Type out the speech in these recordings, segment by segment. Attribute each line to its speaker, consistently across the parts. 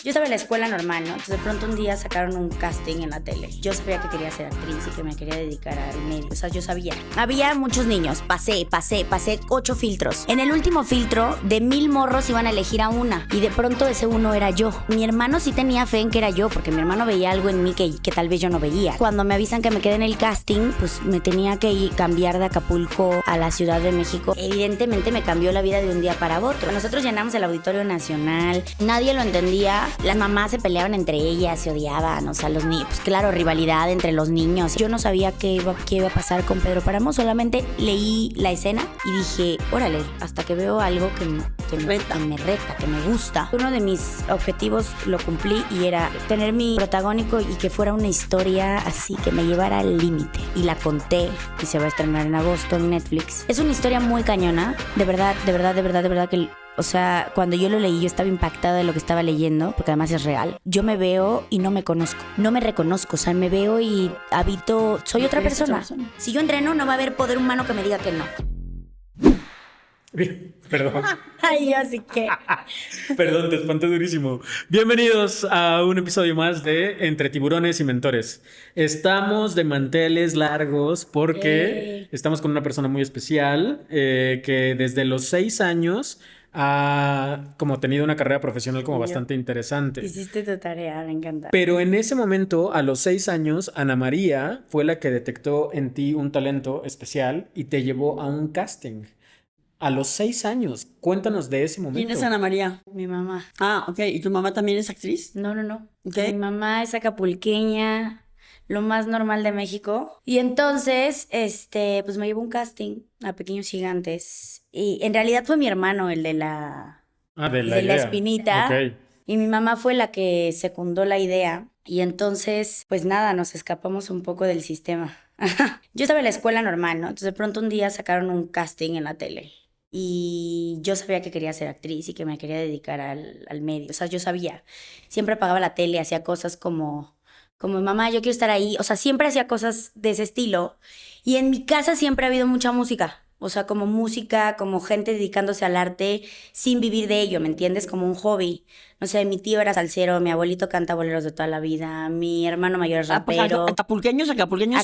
Speaker 1: Yo estaba en la escuela normal, ¿no? Entonces de pronto un día sacaron un casting en la tele. Yo sabía que quería ser actriz y que me quería dedicar al medio. O sea, yo sabía. Había muchos niños. Pasé 8 filtros. En el último filtro, de 1000 morros iban a elegir a una. Y de pronto ese uno era yo. Mi hermano sí tenía fe en que era yo, porque mi hermano veía algo en mí que tal vez yo no veía. Cuando me avisan que me quedé en el casting, pues me tenía que cambiar de Acapulco a la Ciudad de México. Evidentemente me cambió la vida de un día para otro. Nosotros llenamos el Auditorio Nacional. Nadie lo entendía. Las mamás se peleaban entre ellas, se odiaban, o sea, los niños, pues claro, rivalidad entre los niños. Yo no sabía qué iba a pasar con Pedro Páramo, solamente leí la escena y dije, órale, hasta que veo algo que me reta, que me gusta. Uno de mis objetivos lo cumplí y era tener mi protagónico y que fuera una historia así, que me llevara al límite. Y la conté y se va a estrenar en agosto en Netflix. Es una historia muy cañona, de verdad que... O sea, cuando yo lo leí, yo estaba impactada de lo que estaba leyendo, porque además es real. Yo me veo y no me conozco, no me reconozco, o sea, me veo y habito, soy otra persona. Si yo entreno, no va a haber poder humano que me diga que no.
Speaker 2: Bien, perdón.
Speaker 1: Ay, así que...
Speaker 2: Perdón, te espanté durísimo. Bienvenidos a un episodio más de Entre Tiburones y Mentores. Estamos de manteles largos porque estamos con una persona muy especial que desde los 6 años ha como tenido una carrera profesional como bastante interesante.
Speaker 1: Hiciste tu tarea, me encanta.
Speaker 2: Pero en ese momento, a los 6 años, Ana María fue la que detectó en ti un talento especial y te llevó a un casting. A los 6 años. Cuéntanos de ese momento.
Speaker 3: ¿Quién es Ana María?
Speaker 1: Mi mamá.
Speaker 3: Ah, ok. ¿Y tu mamá también es actriz?
Speaker 1: No.
Speaker 3: Okay.
Speaker 1: Mi mamá es acapulqueña, lo más normal de México. Y entonces, pues me llevó un casting a Pequeños Gigantes. Y en realidad fue mi hermano el de la espinita.
Speaker 2: Okay.
Speaker 1: Y mi mamá fue la que secundó la idea. Y entonces, pues nada, nos escapamos un poco del sistema. Yo estaba en la escuela normal, ¿no? Entonces de pronto un día sacaron un casting en la tele. Y yo sabía que quería ser actriz y que me quería dedicar al medio. O sea, yo sabía. Siempre apagaba la tele, hacía cosas como mamá, yo quiero estar ahí. O sea, siempre hacía cosas de ese estilo. Y en mi casa siempre ha habido mucha música. O sea, como música, como gente dedicándose al arte sin vivir de ello, ¿me entiendes? Como un hobby. No sé, mi tío era salsero, mi abuelito canta boleros de toda la vida, mi hermano mayor es rapero.
Speaker 3: Acapulqueños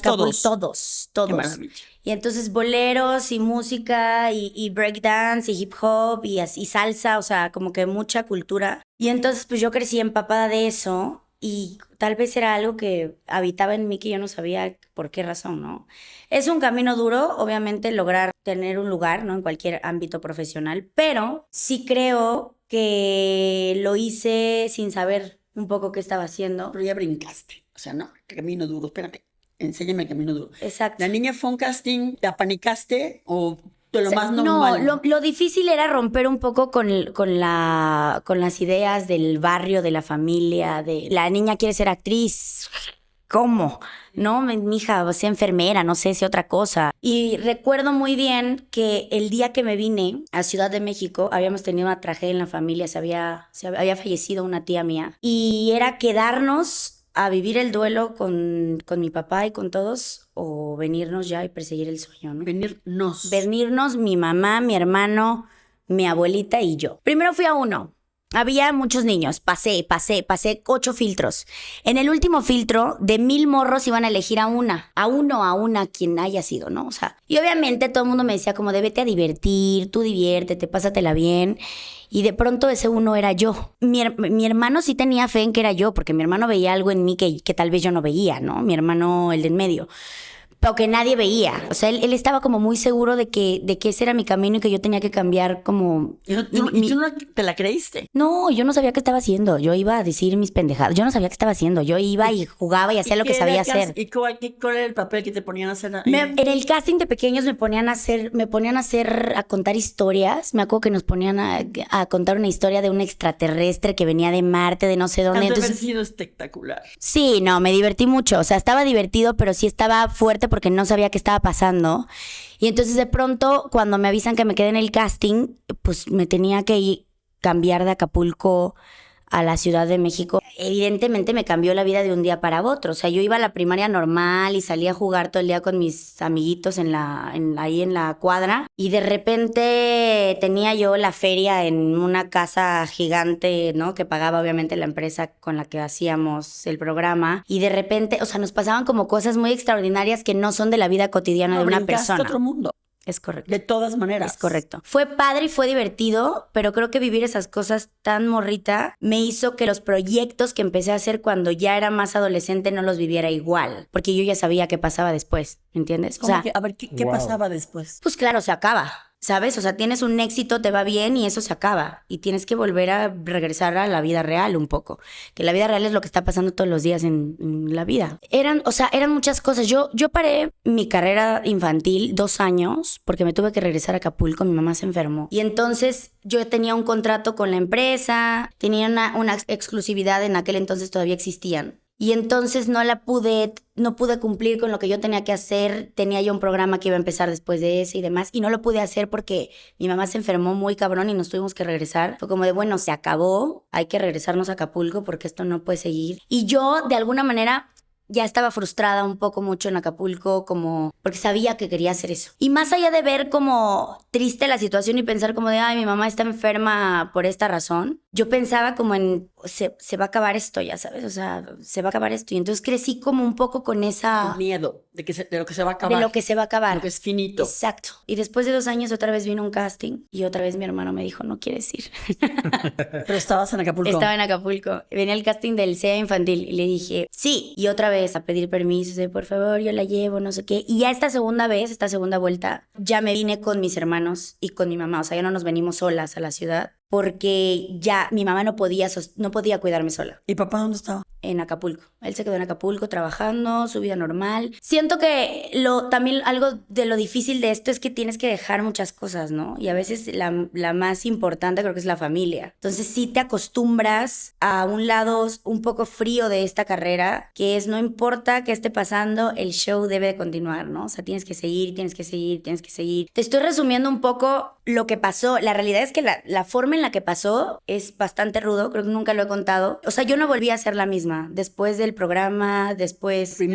Speaker 3: todos.
Speaker 1: Todos.
Speaker 3: Qué maravilla.
Speaker 1: Y entonces boleros y música y breakdance y hip hop y salsa, o sea, como que mucha cultura. Y entonces pues yo crecí empapada de eso. Y tal vez era algo que habitaba en mí que yo no sabía por qué razón, ¿no? Es un camino duro, obviamente, lograr tener un lugar, ¿no? En cualquier ámbito profesional, pero sí creo que lo hice sin saber un poco qué estaba haciendo.
Speaker 3: Pero ya brincaste. O sea, no, camino duro. Espérate, enséñame el camino duro.
Speaker 1: Exacto.
Speaker 3: ¿La niña fue un casting, te apanicaste o de lo más
Speaker 1: No,
Speaker 3: normal?
Speaker 1: lo difícil era romper un poco con las ideas del barrio, de la familia, de la niña quiere ser actriz. ¿Cómo? No, mi hija, sea enfermera, no sé, sea otra cosa. Y recuerdo muy bien que el día que me vine a Ciudad de México, habíamos tenido una tragedia en la familia, había fallecido una tía mía. Y era quedarnos a vivir el duelo con mi papá y con todos, o venirnos ya y perseguir el sueño, ¿no? Venirnos, mi mamá, mi hermano, mi abuelita y yo. Primero fui a uno. Había muchos niños, pasé 8 filtros. En el último filtro, de 1000 morros iban a elegir a una, quien haya sido, ¿no? O sea, y obviamente todo el mundo me decía como de vete a divertir, tú diviértete, pásatela bien. Y de pronto ese uno era yo. Mi hermano sí tenía fe en que era yo, porque mi hermano veía algo en mí que tal vez yo no veía, ¿no? Mi hermano, el de en medio. Pero que nadie veía. O sea, él estaba como muy seguro de que ese era mi camino y que yo tenía que cambiar como...
Speaker 3: ¿Y tú no te la creíste?
Speaker 1: No, yo no sabía qué estaba haciendo. Yo iba a decir mis pendejadas. Yo no sabía qué estaba haciendo. Yo iba y jugaba y hacía lo que sabía hacer.
Speaker 3: ¿Y cuál era el papel que te ponían a hacer?
Speaker 1: En el casting de pequeños me ponían a contar historias. Me acuerdo que nos ponían a contar una historia de un extraterrestre que venía de Marte, de no sé dónde.
Speaker 3: Entonces, haber sido espectacular.
Speaker 1: Sí, no, me divertí mucho. O sea, estaba divertido, pero sí estaba fuerte porque no sabía qué estaba pasando. Y entonces de pronto, cuando me avisan que me quedé en el casting, pues me tenía que cambiar de Acapulco a la Ciudad de México, evidentemente me cambió la vida de un día para otro. O sea, yo iba a la primaria normal y salía a jugar todo el día con mis amiguitos ahí en la cuadra, y de repente tenía yo la feria en una casa gigante, ¿no? Que pagaba obviamente la empresa con la que hacíamos el programa, y de repente, o sea, nos pasaban como cosas muy extraordinarias que no son de la vida cotidiana de una
Speaker 3: brincaste
Speaker 1: persona.
Speaker 3: a otro mundo.
Speaker 1: Es correcto.
Speaker 3: De todas maneras.
Speaker 1: Es correcto. Fue padre y fue divertido, pero creo que vivir esas cosas tan morrita me hizo que los proyectos que empecé a hacer cuando ya era más adolescente no los viviera igual, porque yo ya sabía qué pasaba después, ¿entiendes? O sea,
Speaker 3: A ver, ¿qué
Speaker 2: Wow.
Speaker 3: pasaba después?
Speaker 1: pues claro, se acaba, ¿sabes? O sea, tienes un éxito, te va bien y eso se acaba. Y tienes que volver a regresar a la vida real un poco. Que la vida real es lo que está pasando todos los días en la vida. Eran muchas cosas. Yo paré mi carrera infantil 2 años porque me tuve que regresar a Acapulco. Mi mamá se enfermó. Y entonces yo tenía un contrato con la empresa, tenía una exclusividad, en aquel entonces todavía existían. Y entonces no pude cumplir con lo que yo tenía que hacer. Tenía yo un programa que iba a empezar después de ese y demás, y no lo pude hacer porque mi mamá se enfermó muy cabrón y nos tuvimos que regresar. Fue como de, bueno, se acabó, hay que regresarnos a Acapulco porque esto no puede seguir. Y yo, de alguna manera, ya estaba frustrada un poco mucho en Acapulco, como porque sabía que quería hacer eso. Y más allá de ver como triste la situación y pensar como de, ay, mi mamá está enferma por esta razón, yo pensaba como en, se va a acabar esto, ya sabes, o sea, se va a acabar esto. Y entonces crecí como un poco con esa...
Speaker 3: El miedo de lo que se va a acabar.
Speaker 1: De lo que se va a acabar.
Speaker 3: Lo que es finito.
Speaker 1: Exacto. Y después de 2 años otra vez vino un casting y otra vez mi hermano me dijo, no quieres ir.
Speaker 3: Pero estabas en Acapulco.
Speaker 1: Estaba en Acapulco. Venía el casting del CEA infantil y le dije, sí. Y otra vez a pedir permiso, de por favor, yo la llevo, no sé qué. Y ya esta segunda vuelta, ya me vine con mis hermanos y con mi mamá. O sea, ya no nos venimos solas a la ciudad porque ya mi mamá no podía cuidarme sola.
Speaker 3: ¿Y papá dónde estaba?
Speaker 1: En Acapulco. Él se quedó en Acapulco trabajando, su vida normal. Siento que también algo de lo difícil de esto es que tienes que dejar muchas cosas, ¿no? Y a veces la más importante creo que es la familia. Entonces sí te acostumbras a un lado un poco frío de esta carrera, que es no importa qué esté pasando, el show debe de continuar, ¿no? O sea, tienes que seguir. Te estoy resumiendo un poco lo que pasó. La realidad es que la forma en la que pasó es bastante rudo, creo que nunca lo he contado. O sea, yo no volví a ser la misma después del programa, después de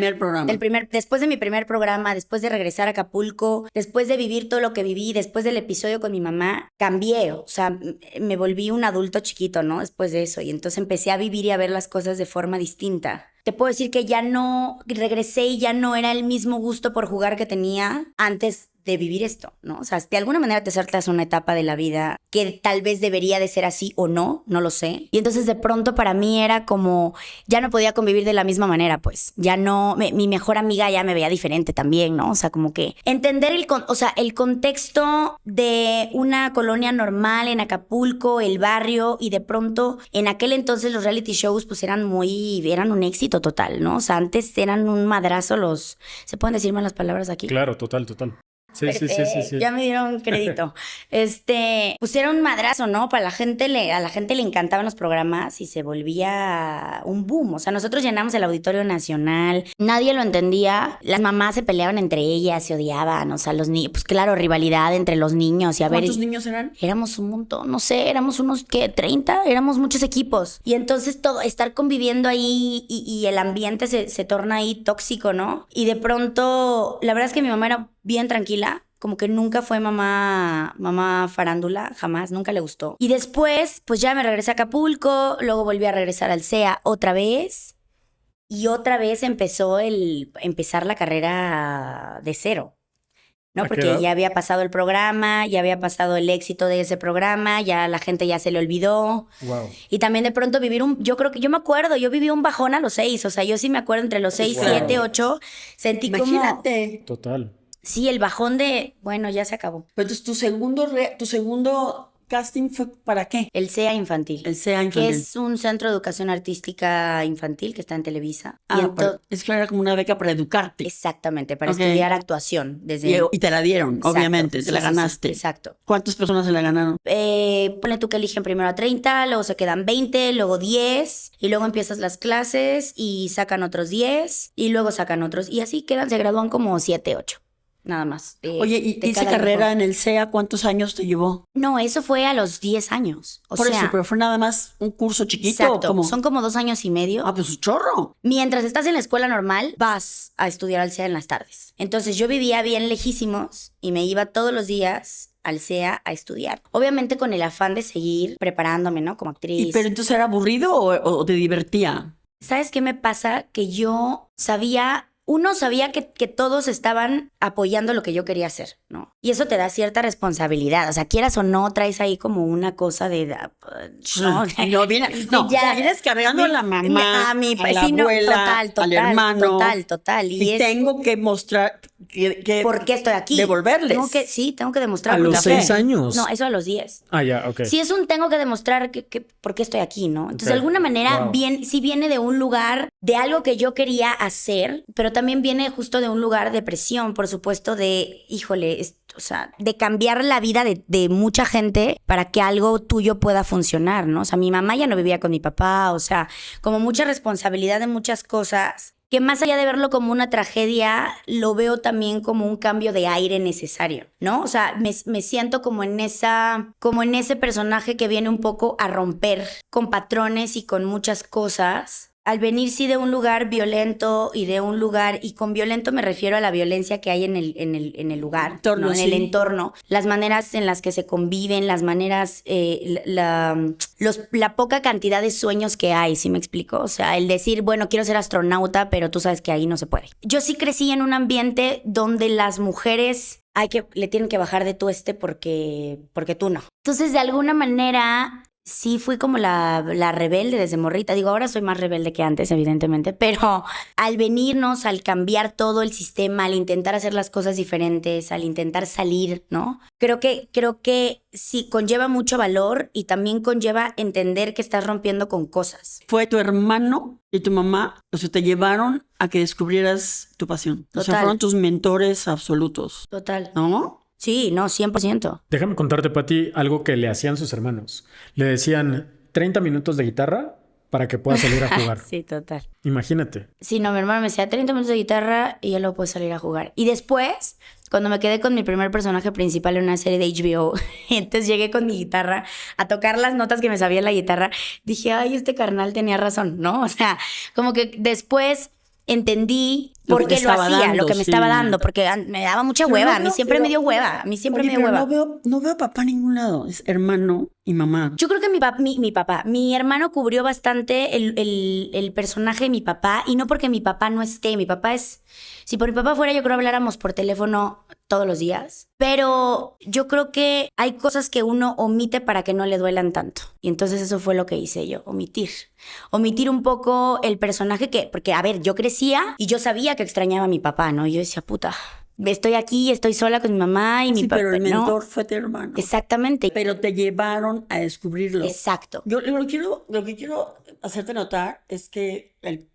Speaker 1: mi primer programa, después de regresar a Acapulco, después de vivir todo lo que viví, después del episodio con mi mamá, cambié, o sea, me volví un adulto chiquito, ¿no? Después de eso, y entonces empecé a vivir y a ver las cosas de forma distinta. Te puedo decir que ya no, regresé y ya no era el mismo gusto por jugar que tenía antes de vivir esto, ¿no? O sea, de alguna manera te saltas una etapa de la vida que tal vez debería de ser así o no lo sé. Y entonces de pronto para mí era como, ya no podía convivir de la misma manera, pues. Ya no, mi mejor amiga ya me veía diferente también, ¿no? O sea, como que entender el contexto de una colonia normal en Acapulco, el barrio, y de pronto en aquel entonces los reality shows pues eran un éxito total, ¿no? O sea, antes eran un madrazo ¿se pueden decir malas palabras aquí?
Speaker 2: Claro, total. Sí.
Speaker 1: Ya me dieron crédito. Pues era un madrazo, ¿no? A la gente le encantaban los programas y se volvía un boom. O sea, nosotros llenamos el Auditorio Nacional, nadie lo entendía. Las mamás se peleaban entre ellas, se odiaban. O sea, los niños, pues claro, rivalidad entre los niños. Y
Speaker 3: ¿Cuántos niños eran?
Speaker 1: Éramos un montón, no sé, éramos unos, ¿qué? 30, éramos muchos equipos. Y entonces estar conviviendo ahí y el ambiente se torna ahí tóxico, ¿no? Y de pronto, la verdad es que mi mamá era bien tranquila, como que nunca fue mamá farándula, jamás, nunca le gustó. Y después, pues ya me regresé a Acapulco, luego volví a regresar al CEA otra vez, y otra vez empezar la carrera de cero, ¿no?
Speaker 2: ¿A qué
Speaker 1: Porque
Speaker 2: edad?
Speaker 1: ya había pasado el programa, ya había pasado el éxito de ese programa, ya la gente ya se le olvidó.
Speaker 2: Wow.
Speaker 1: Y también de pronto yo me acuerdo, yo viví un bajón a los 6, o sea, yo sí me acuerdo entre los 6,
Speaker 2: Wow.
Speaker 1: 7, 8, sentí como...
Speaker 3: Imagínate.
Speaker 2: Total.
Speaker 1: Sí, el bajón de, bueno, ya se acabó.
Speaker 3: Pero entonces tu segundo casting fue ¿para qué?
Speaker 1: El CEA infantil.
Speaker 3: El CEA
Speaker 1: Que
Speaker 3: infantil.
Speaker 1: es un centro de educación artística infantil que está en Televisa.
Speaker 3: Es que era como una beca para educarte.
Speaker 1: Exactamente, para
Speaker 3: Ok.
Speaker 1: estudiar actuación.
Speaker 3: Y te la dieron,
Speaker 1: Exacto,
Speaker 3: obviamente,
Speaker 1: sí,
Speaker 3: te la
Speaker 1: sí,
Speaker 3: ganaste.
Speaker 1: sí, exacto.
Speaker 3: ¿Cuántas personas se la ganaron?
Speaker 1: Ponle tú que eligen primero a 30, luego se quedan 20, luego 10, y luego empiezas las clases y sacan otros 10, y luego sacan otros, y así se gradúan como 7, 8. nada más.
Speaker 3: Oye, ¿y
Speaker 1: de
Speaker 3: esa
Speaker 1: cada
Speaker 3: carrera
Speaker 1: grupo.
Speaker 3: en el CEA cuántos años te llevó?
Speaker 1: No, eso fue a los 10 años. O
Speaker 3: Por
Speaker 1: sea,
Speaker 3: eso, pero fue nada más un curso chiquito.
Speaker 1: exacto,
Speaker 3: ¿Cómo?
Speaker 1: son como 2 años y medio.
Speaker 3: Ah, pues un chorro.
Speaker 1: Mientras estás en la escuela normal, vas a estudiar al CEA en las tardes. Entonces yo vivía bien lejísimos y me iba todos los días al CEA a estudiar. Obviamente con el afán de seguir preparándome, ¿no? Como actriz.
Speaker 3: ¿Pero entonces era aburrido o te divertía?
Speaker 1: ¿Sabes qué me pasa? Que yo sabía... Uno sabía que todos estaban apoyando lo que yo quería hacer, ¿no? Y eso te da cierta responsabilidad. O sea, quieras o no, traes ahí como una cosa de...
Speaker 3: No,
Speaker 1: ya
Speaker 3: vienes cargando a la mamá,
Speaker 1: a mi
Speaker 3: a la
Speaker 1: sí, no,
Speaker 3: abuela, al hermano.
Speaker 1: Total.
Speaker 3: Y tengo que mostrar que
Speaker 1: ¿por qué estoy aquí?
Speaker 3: devolverles.
Speaker 1: Tengo que demostrar.
Speaker 2: A los
Speaker 3: café.
Speaker 2: 6 años.
Speaker 1: No, eso a los 10.
Speaker 2: Ah, ya, ok.
Speaker 1: Sí, es tengo que demostrar por qué estoy aquí, ¿no? Entonces,
Speaker 2: Ok.
Speaker 1: de alguna manera,
Speaker 2: Wow.
Speaker 1: sí viene de un lugar, de algo que yo quería hacer, pero también viene justo de un lugar de presión, por supuesto, de, híjole, o sea, de cambiar la vida de mucha gente para que algo tuyo pueda funcionar, ¿no? O sea, mi mamá ya no vivía con mi papá, o sea, como mucha responsabilidad de muchas cosas, que más allá de verlo como una tragedia, lo veo también como un cambio de aire necesario, ¿no? O sea, me siento como en ese personaje que viene un poco a romper con patrones y con muchas cosas. Al venir sí de un lugar violento y de un lugar, y con violento me refiero a la violencia que hay en el lugar,
Speaker 3: Entorno,
Speaker 1: ¿no? En el
Speaker 3: sí.
Speaker 1: entorno, las maneras en las que se conviven, las maneras, la poca cantidad de sueños que hay, ¿sí me explico? O sea, el decir, bueno, quiero ser astronauta, pero tú sabes que ahí no se puede. Yo sí crecí en un ambiente donde las mujeres le tienen que bajar de porque tú no. Entonces, de alguna manera... Sí, fui como la rebelde desde morrita. Digo, ahora soy más rebelde que antes, evidentemente, pero al venirnos, al cambiar todo el sistema, al intentar hacer las cosas diferentes, al intentar salir, ¿no? Creo que sí conlleva mucho valor y también conlleva entender que estás rompiendo con cosas.
Speaker 3: Fue tu hermano y tu mamá, o sea, te llevaron a que descubrieras tu pasión. O sea,
Speaker 1: Total.
Speaker 3: fueron tus mentores absolutos,
Speaker 1: Total.
Speaker 3: ¿no?
Speaker 1: Sí, no, 100%.
Speaker 2: Déjame contarte, Pati, algo que le hacían sus hermanos. Le decían 30 minutos de guitarra para que puedas salir a jugar.
Speaker 1: Sí, total.
Speaker 2: Imagínate.
Speaker 1: Sí, no, mi hermano me decía 30 minutos de guitarra y ya luego puedes salir a jugar. Y después, cuando me quedé con mi primer personaje principal en una serie de HBO, entonces llegué con mi guitarra a tocar las notas que me sabía en la guitarra, dije, ay, este carnal tenía razón, ¿no? O sea, como que después entendí
Speaker 3: Lo
Speaker 1: por
Speaker 3: que te
Speaker 1: qué lo
Speaker 3: estaba
Speaker 1: hacía,
Speaker 3: dando,
Speaker 1: lo que me
Speaker 3: sí.
Speaker 1: estaba dando, porque me daba mucha
Speaker 3: Pero
Speaker 1: hueva.
Speaker 3: no
Speaker 1: A mí
Speaker 3: veo-
Speaker 1: siempre me dio
Speaker 3: pero-
Speaker 1: hueva. A mí siempre
Speaker 3: Oye,
Speaker 1: me dio
Speaker 3: pero
Speaker 1: hueva.
Speaker 3: no veo papá en ningún lado. Es hermano y mamá.
Speaker 1: Yo creo que mi hermano cubrió bastante el personaje de mi papá, y no porque mi papá no esté. Si por mi papá fuera, yo creo que habláramos por teléfono todos los días. Pero yo creo que hay cosas que uno omite para que no le duelan tanto. Y entonces eso fue lo que hice yo, omitir. Omitir un poco el personaje porque, a ver, yo crecía y yo sabía que extrañaba a mi papá, ¿no? Y yo decía, puta, estoy aquí, estoy sola con mi mamá y mi
Speaker 3: Sí,
Speaker 1: papá,
Speaker 3: pero el
Speaker 1: ¿no?
Speaker 3: mentor fue tu hermano.
Speaker 1: Exactamente.
Speaker 3: Pero te llevaron a descubrirlo.
Speaker 1: Exacto.
Speaker 3: Yo lo que quiero hacerte notar es que el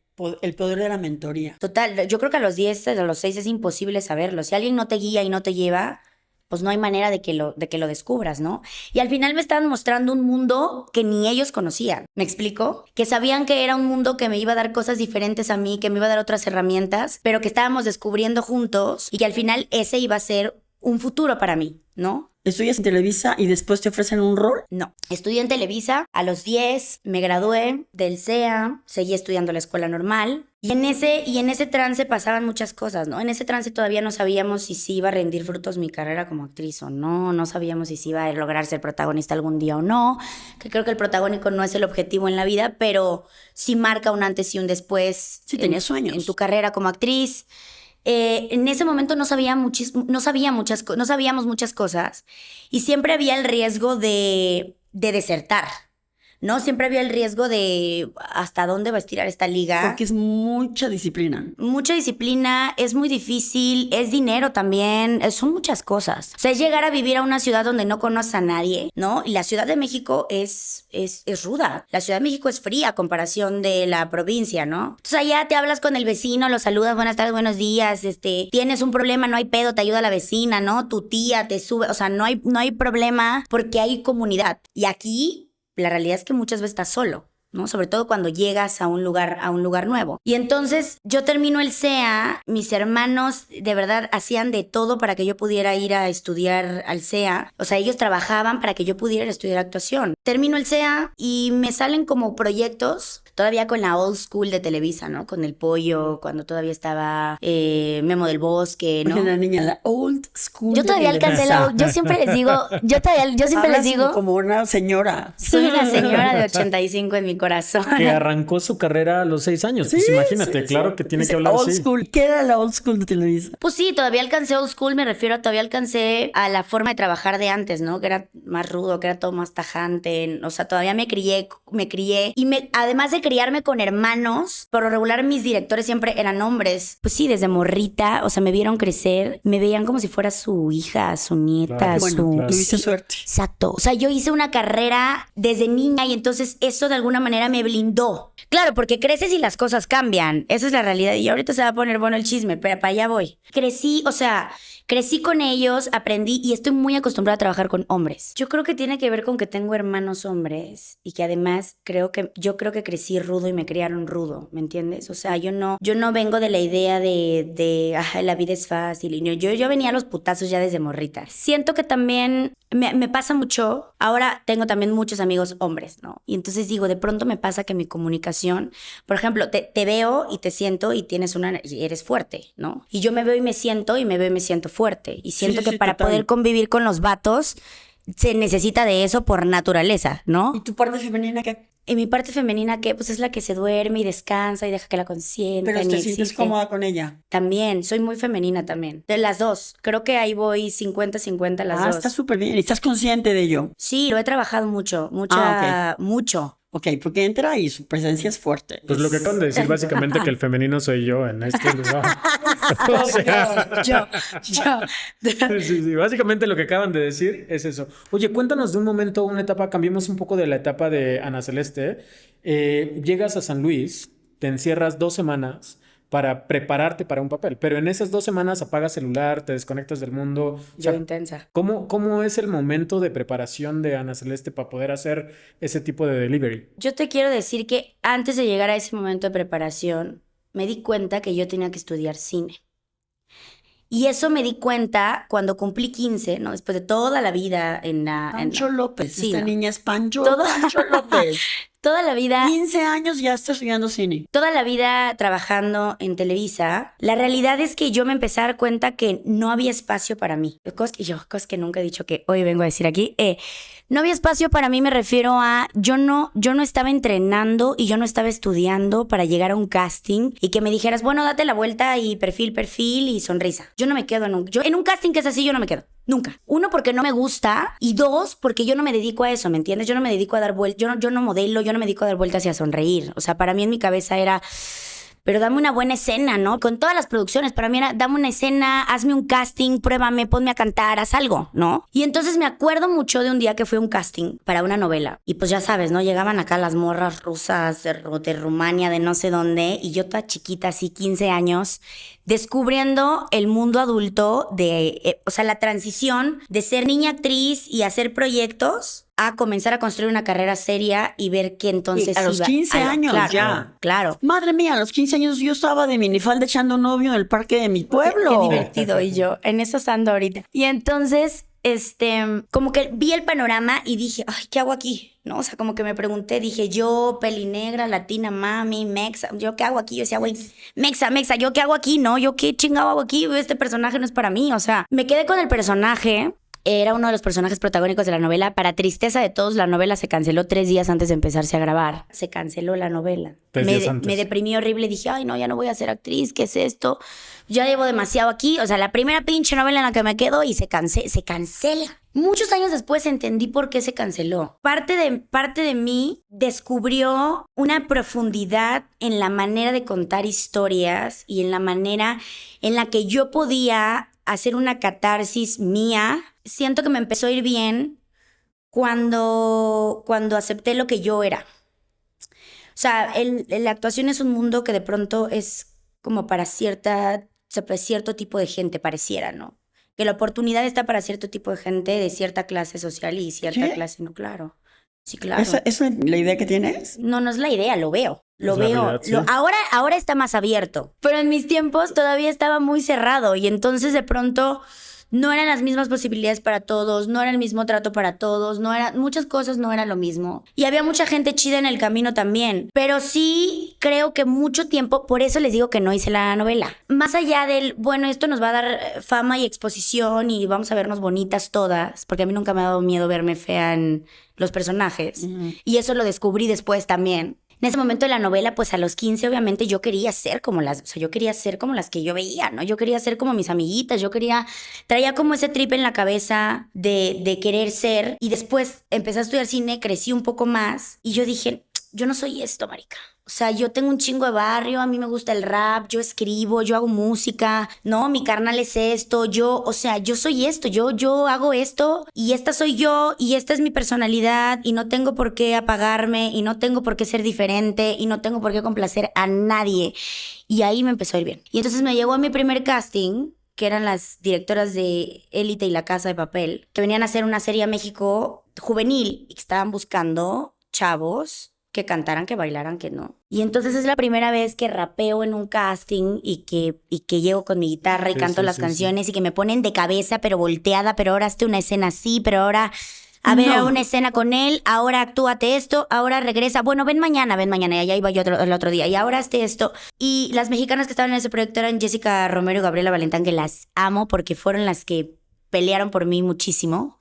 Speaker 3: poder de la mentoría.
Speaker 1: Total, yo creo que a los 10, a los 6 es imposible saberlo. Si alguien no te guía y no te lleva, pues no hay manera de que lo descubras, ¿no? Y al final me estaban mostrando un mundo que ni ellos conocían. ¿Me explico? Que sabían que era un mundo que me iba a dar cosas diferentes a mí, que me iba a dar otras herramientas, pero que estábamos descubriendo juntos y que al final ese iba a ser un futuro para mí, ¿no?
Speaker 3: Estudias en Televisa y después te ofrecen un rol.
Speaker 1: No. Estudié en Televisa, a los 10 me gradué del CEA, seguí estudiando la escuela normal. Y en ese trance pasaban muchas cosas, ¿no? En ese trance todavía no sabíamos si sí iba a rendir frutos mi carrera como actriz o no. No sabíamos si sí iba a lograr ser protagonista algún día o no. Que creo que el protagónico no es el objetivo en la vida, pero sí marca un antes y un después.
Speaker 3: Sí, tenías sueños.
Speaker 1: En tu carrera como actriz. En ese momento no sabíamos muchas cosas y siempre había el riesgo de desertar, ¿no? Siempre había el riesgo de hasta dónde va a estirar esta liga.
Speaker 3: Porque es mucha disciplina.
Speaker 1: Mucha disciplina, es muy difícil, es dinero también, son muchas cosas. O sea, es llegar a vivir a una ciudad donde no conoces a nadie, ¿no? Y la Ciudad de México es ruda. La Ciudad de México es fría a comparación de la provincia, ¿no? Entonces allá te hablas con el vecino, lo saludas, buenas tardes, buenos días, tienes un problema, no hay pedo, te ayuda la vecina, ¿no? Tu tía te sube, o sea, no hay problema porque hay comunidad. Y aquí la realidad es que muchas veces estás solo. ¿no? Sobre todo cuando llegas a un lugar nuevo. Y entonces yo termino el CEA, mis hermanos de verdad hacían de todo para que yo pudiera ir a estudiar al CEA. O sea, ellos trabajaban para que yo pudiera ir a estudiar actuación. Termino el CEA y me salen como proyectos, todavía con la old school de Televisa, ¿no? Con El Pollo, cuando todavía estaba Memo del Bosque, ¿no?
Speaker 3: Oye, la niña, la old school.
Speaker 1: Yo todavía alcancé yo siempre les digo, yo siempre les digo,
Speaker 3: como una señora.
Speaker 1: soy una señora de 85 en mi corazón.
Speaker 2: Que arrancó su carrera a los 6 años. Pues imagínate, claro que tiene que hablar
Speaker 3: old
Speaker 2: así.
Speaker 3: School. ¿Qué era la old school de Televisa?
Speaker 1: Pues sí, todavía alcancé old school, me refiero, todavía alcancé a la forma de trabajar de antes, ¿no? Que era más rudo, que era todo más tajante, o sea, todavía me crié y además de criarme con hermanos, por lo regular mis directores siempre eran hombres. Pues sí, desde morrita, o sea, me vieron crecer, me veían como si fuera su hija, su nieta,
Speaker 2: Claro,
Speaker 3: Bueno, tuviste
Speaker 1: Sí,
Speaker 3: suerte.
Speaker 1: exacto. O sea, yo hice una carrera desde niña y entonces eso de alguna manera me blindó. Claro, porque creces y las cosas cambian. Esa es la realidad. Y ahorita se va a poner bueno el chisme, pero para allá voy. Crecí con ellos, aprendí y estoy muy acostumbrada a trabajar con hombres. Yo creo que tiene que ver con que tengo hermanos hombres y que además yo creo que crecí rudo y me criaron rudo, ¿me entiendes? O sea, yo no vengo de la idea de la vida es fácil. Y no, yo venía a los putazos ya desde morrita. Siento que también me pasa mucho. Ahora tengo también muchos amigos hombres, ¿no? Y entonces digo, de pronto me pasa que mi comunicación, por ejemplo, te veo y te siento y y eres fuerte, ¿no? Y yo me veo y me siento fuerte. Y siento que para
Speaker 3: total.
Speaker 1: poder convivir con los vatos se necesita de eso por naturaleza, ¿no?
Speaker 3: ¿Y tu parte femenina qué?
Speaker 1: Y mi parte femenina, que pues es la que se duerme y descansa y deja que la consientan.
Speaker 3: Pero
Speaker 1: y
Speaker 3: te sientes
Speaker 1: existe.
Speaker 3: cómoda con ella.
Speaker 1: También, soy muy femenina también. De las dos. Creo que ahí voy 50-50 las dos.
Speaker 3: Está súper bien. ¿Y estás consciente de ello?
Speaker 1: Sí, lo he trabajado mucho, mucho.
Speaker 3: Ok, porque entra y su presencia es fuerte.
Speaker 2: Pues lo que acaban de decir básicamente que el femenino soy yo en este lugar. O sea,
Speaker 1: Yo.
Speaker 2: sí, básicamente lo que acaban de decir es eso. Oye, cuéntanos de un momento, una etapa, cambiemos un poco de la etapa de Ana Celeste. Llegas a San Luis, te encierras 2 semanas para prepararte para un papel, pero en esas 2 semanas apagas celular, te desconectas del mundo. O sea,
Speaker 1: Yo intensa.
Speaker 2: ¿cómo es el momento de preparación de Ana Celeste para poder hacer ese tipo de delivery?
Speaker 1: Yo te quiero decir que antes de llegar a ese momento de preparación, me di cuenta que yo tenía que estudiar cine. Y eso me di cuenta cuando cumplí 15, ¿no? Después de toda la vida
Speaker 3: Pancho López.
Speaker 1: Sí,
Speaker 3: Esta
Speaker 1: ¿no?
Speaker 3: niña es Pancho
Speaker 1: Todo-
Speaker 3: López.
Speaker 1: Toda la vida...
Speaker 3: 15 años ya está estudiando cine.
Speaker 1: Toda la vida trabajando en Televisa, la realidad es que yo me empecé a dar cuenta que no había espacio para mí. Cosas que nunca he dicho que hoy vengo a decir aquí. No había espacio para mí, me refiero a yo no estaba entrenando y yo no estaba estudiando para llegar a un casting y que me dijeras, bueno, date la vuelta y perfil y sonrisa. Yo no me quedo en un casting que es así, yo no me quedo. Nunca. 1, porque no me gusta. Y 2, porque yo no me dedico a eso, ¿me entiendes? Yo no me dedico a dar vueltas. Yo no modelo, yo no me dedico a dar vueltas y a sonreír. O sea, para mí en mi cabeza era... Pero dame una buena escena, ¿no? Con todas las producciones, para mí era, dame una escena, hazme un casting, pruébame, ponme a cantar, haz algo, ¿no? Y entonces me acuerdo mucho de un día que fue un casting para una novela. Y pues ya sabes, ¿no? Llegaban acá las morras rusas de Rumania, de no sé dónde, y yo toda chiquita, así 15 años, descubriendo el mundo adulto o sea, la transición de ser niña actriz y hacer proyectos a comenzar a construir una carrera seria y ver que entonces
Speaker 3: Y a los 15 años
Speaker 1: claro,
Speaker 3: ya.
Speaker 1: Claro.
Speaker 3: Madre mía, a los 15 años yo estaba de minifalda echando novio en el parque de mi pueblo.
Speaker 1: Qué divertido. Y yo en eso ando ahorita. Y entonces, como que vi el panorama y dije, ay, ¿qué hago aquí? ¿No? O sea, como que me pregunté, dije, yo, pelinegra, latina, mami, mexa, ¿yo qué hago aquí? Yo decía, güey, mexa, ¿yo qué hago aquí? No, ¿yo qué chingado hago aquí? Este personaje no es para mí. O sea, me quedé con el personaje. Era uno de los personajes protagónicos de la novela. Para tristeza de todos, la novela se canceló 3 días antes de empezarse a grabar. Se canceló la novela.
Speaker 2: 3 días antes.
Speaker 1: Me deprimí horrible. Dije, ay, no, ya no voy a ser actriz. ¿Qué es esto? Ya llevo demasiado aquí. O sea, la primera pinche novela en la que me quedo y se cancela. Muchos años después entendí por qué se canceló. Parte de mí descubrió una profundidad en la manera de contar historias y en la manera en la que yo podía hacer una catarsis mía. Siento que me empezó a ir bien cuando acepté lo que yo era. O sea, la actuación es un mundo que de pronto es como para cierto tipo de gente, pareciera, ¿no? Que la oportunidad está para cierto tipo de gente de cierta clase social y cierta
Speaker 3: ¿Qué?
Speaker 1: clase no, claro. Sí, claro.
Speaker 3: ¿Esa es la idea que tienes?
Speaker 1: No, no es la idea, lo veo. Lo
Speaker 2: Es la
Speaker 1: veo.
Speaker 2: realidad, sí.
Speaker 1: Ahora está más abierto. Pero en mis tiempos todavía estaba muy cerrado. Y entonces de pronto no eran las mismas posibilidades para todos, no era el mismo trato para todos, muchas cosas no eran lo mismo. Y había mucha gente chida en el camino también. Pero sí creo que mucho tiempo, por eso les digo que no hice la novela. Más allá del, bueno, esto nos va a dar fama y exposición y vamos a vernos bonitas todas, porque a mí nunca me ha dado miedo verme fea en los personajes. Y eso lo descubrí después también. En ese momento de la novela, pues a los 15, obviamente, yo quería ser como las que yo veía, ¿no? Yo quería ser como mis amiguitas, traía como ese trip en la cabeza de querer ser. Y después empecé a estudiar cine, crecí un poco más y yo dije, yo no soy esto, marica. O sea, yo tengo un chingo de barrio, a mí me gusta el rap, yo escribo, yo hago música, no, mi carnal es esto, yo soy esto, yo hago esto y esta soy yo y esta es mi personalidad y no tengo por qué apagarme y no tengo por qué ser diferente y no tengo por qué complacer a nadie. Y ahí me empezó a ir bien. Y entonces me llegó a mi primer casting, que eran las directoras de Élite y La Casa de Papel, que venían a hacer una serie a México juvenil y que estaban buscando chavos que cantaran, que bailaran, que no. Y entonces es la primera vez que rapeo en un casting y que llego con mi guitarra y canto las canciones y que me ponen de cabeza, pero volteada, pero ahora hazte una escena así, pero ahora, a ver, una escena con él, ahora actúate esto, ahora regresa, bueno, ven mañana, y allá iba yo el otro día, y ahora hazte esto. Y las mexicanas que estaban en ese proyecto eran Jessica Romero y Gabriela Valentán, que las amo porque fueron las que pelearon por mí muchísimo.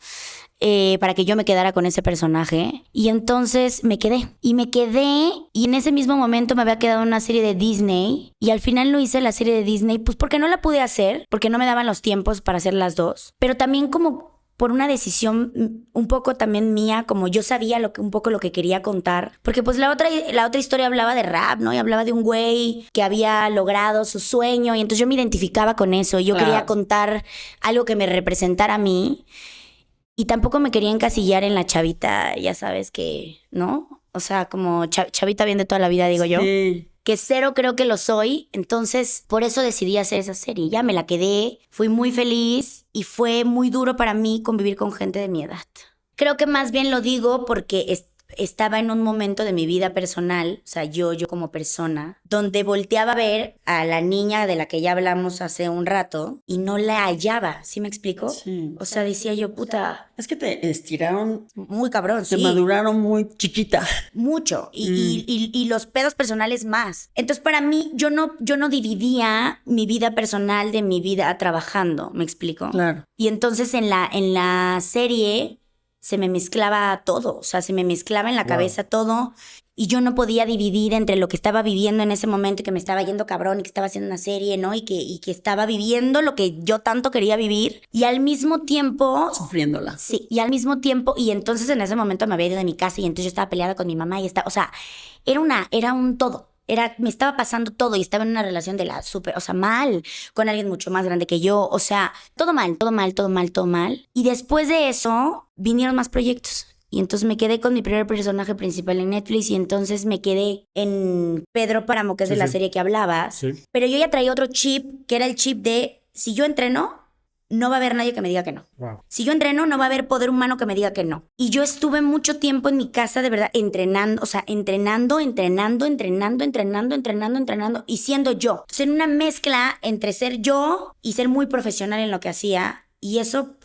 Speaker 1: Para que yo me quedara con ese personaje. Y entonces me quedé. Y en ese mismo momento me había quedado una serie de Disney. Y al final no hice la serie de Disney, pues porque no la pude hacer, porque no me daban los tiempos para hacer las dos. Pero también como por una decisión un poco también mía, como yo sabía un poco lo que quería contar. Porque pues la otra historia hablaba de rap, ¿no? Y hablaba de un güey que había logrado su sueño. Y entonces yo me identificaba con eso. Yo quería contar algo que me representara a mí. Y tampoco me quería encasillar en la chavita, ya sabes que, ¿no? O sea, como chavita bien de toda la vida, digo yo. Que cero creo que lo soy. Entonces, por eso decidí hacer esa serie. Ya me la quedé, fui muy feliz y fue muy duro para mí convivir con gente de mi edad. Creo que más bien lo digo porque estaba en un momento de mi vida personal, o sea, yo como persona, donde volteaba a ver a la niña de la que ya hablamos hace un rato y no la hallaba, ¿sí me explico?
Speaker 3: Sí.
Speaker 1: O sea, decía yo, puta...
Speaker 3: Es que te estiraron...
Speaker 1: Muy cabrón,
Speaker 3: te
Speaker 1: sí.
Speaker 3: maduraron muy chiquita.
Speaker 1: Mucho. Y los pedos personales más. Entonces, para mí, yo no dividía mi vida personal de mi vida trabajando, ¿me explico?
Speaker 3: Claro.
Speaker 1: Y entonces en la serie... se me mezclaba todo, o sea, se me mezclaba en la cabeza todo y yo no podía dividir entre lo que estaba viviendo en ese momento y que me estaba yendo cabrón y que estaba haciendo una serie, ¿no? Y que estaba viviendo lo que yo tanto quería vivir y al mismo tiempo...
Speaker 3: sufriéndola.
Speaker 1: Sí, y al mismo tiempo, y entonces en ese momento me había ido de mi casa y entonces yo estaba peleada con mi mamá y estaba, o sea, era un todo. Me estaba pasando todo y estaba en una relación de la súper, o sea, mal, con alguien mucho más grande que yo, o sea, todo mal. Y después de eso vinieron más proyectos. Y entonces me quedé con mi primer personaje principal en Netflix y entonces me quedé en Pedro Páramo, que es de la serie que hablabas. Sí. Pero yo ya traía otro chip, que era el chip de, si yo entreno, no va a haber nadie que me diga que no. Wow. Si yo entreno, no va a haber poder humano que me diga que no. Y yo estuve mucho tiempo en mi casa, de verdad, entrenando, o sea, entrenando y siendo yo. Entonces, en una mezcla entre ser yo y ser muy profesional en lo que hacía. Y eso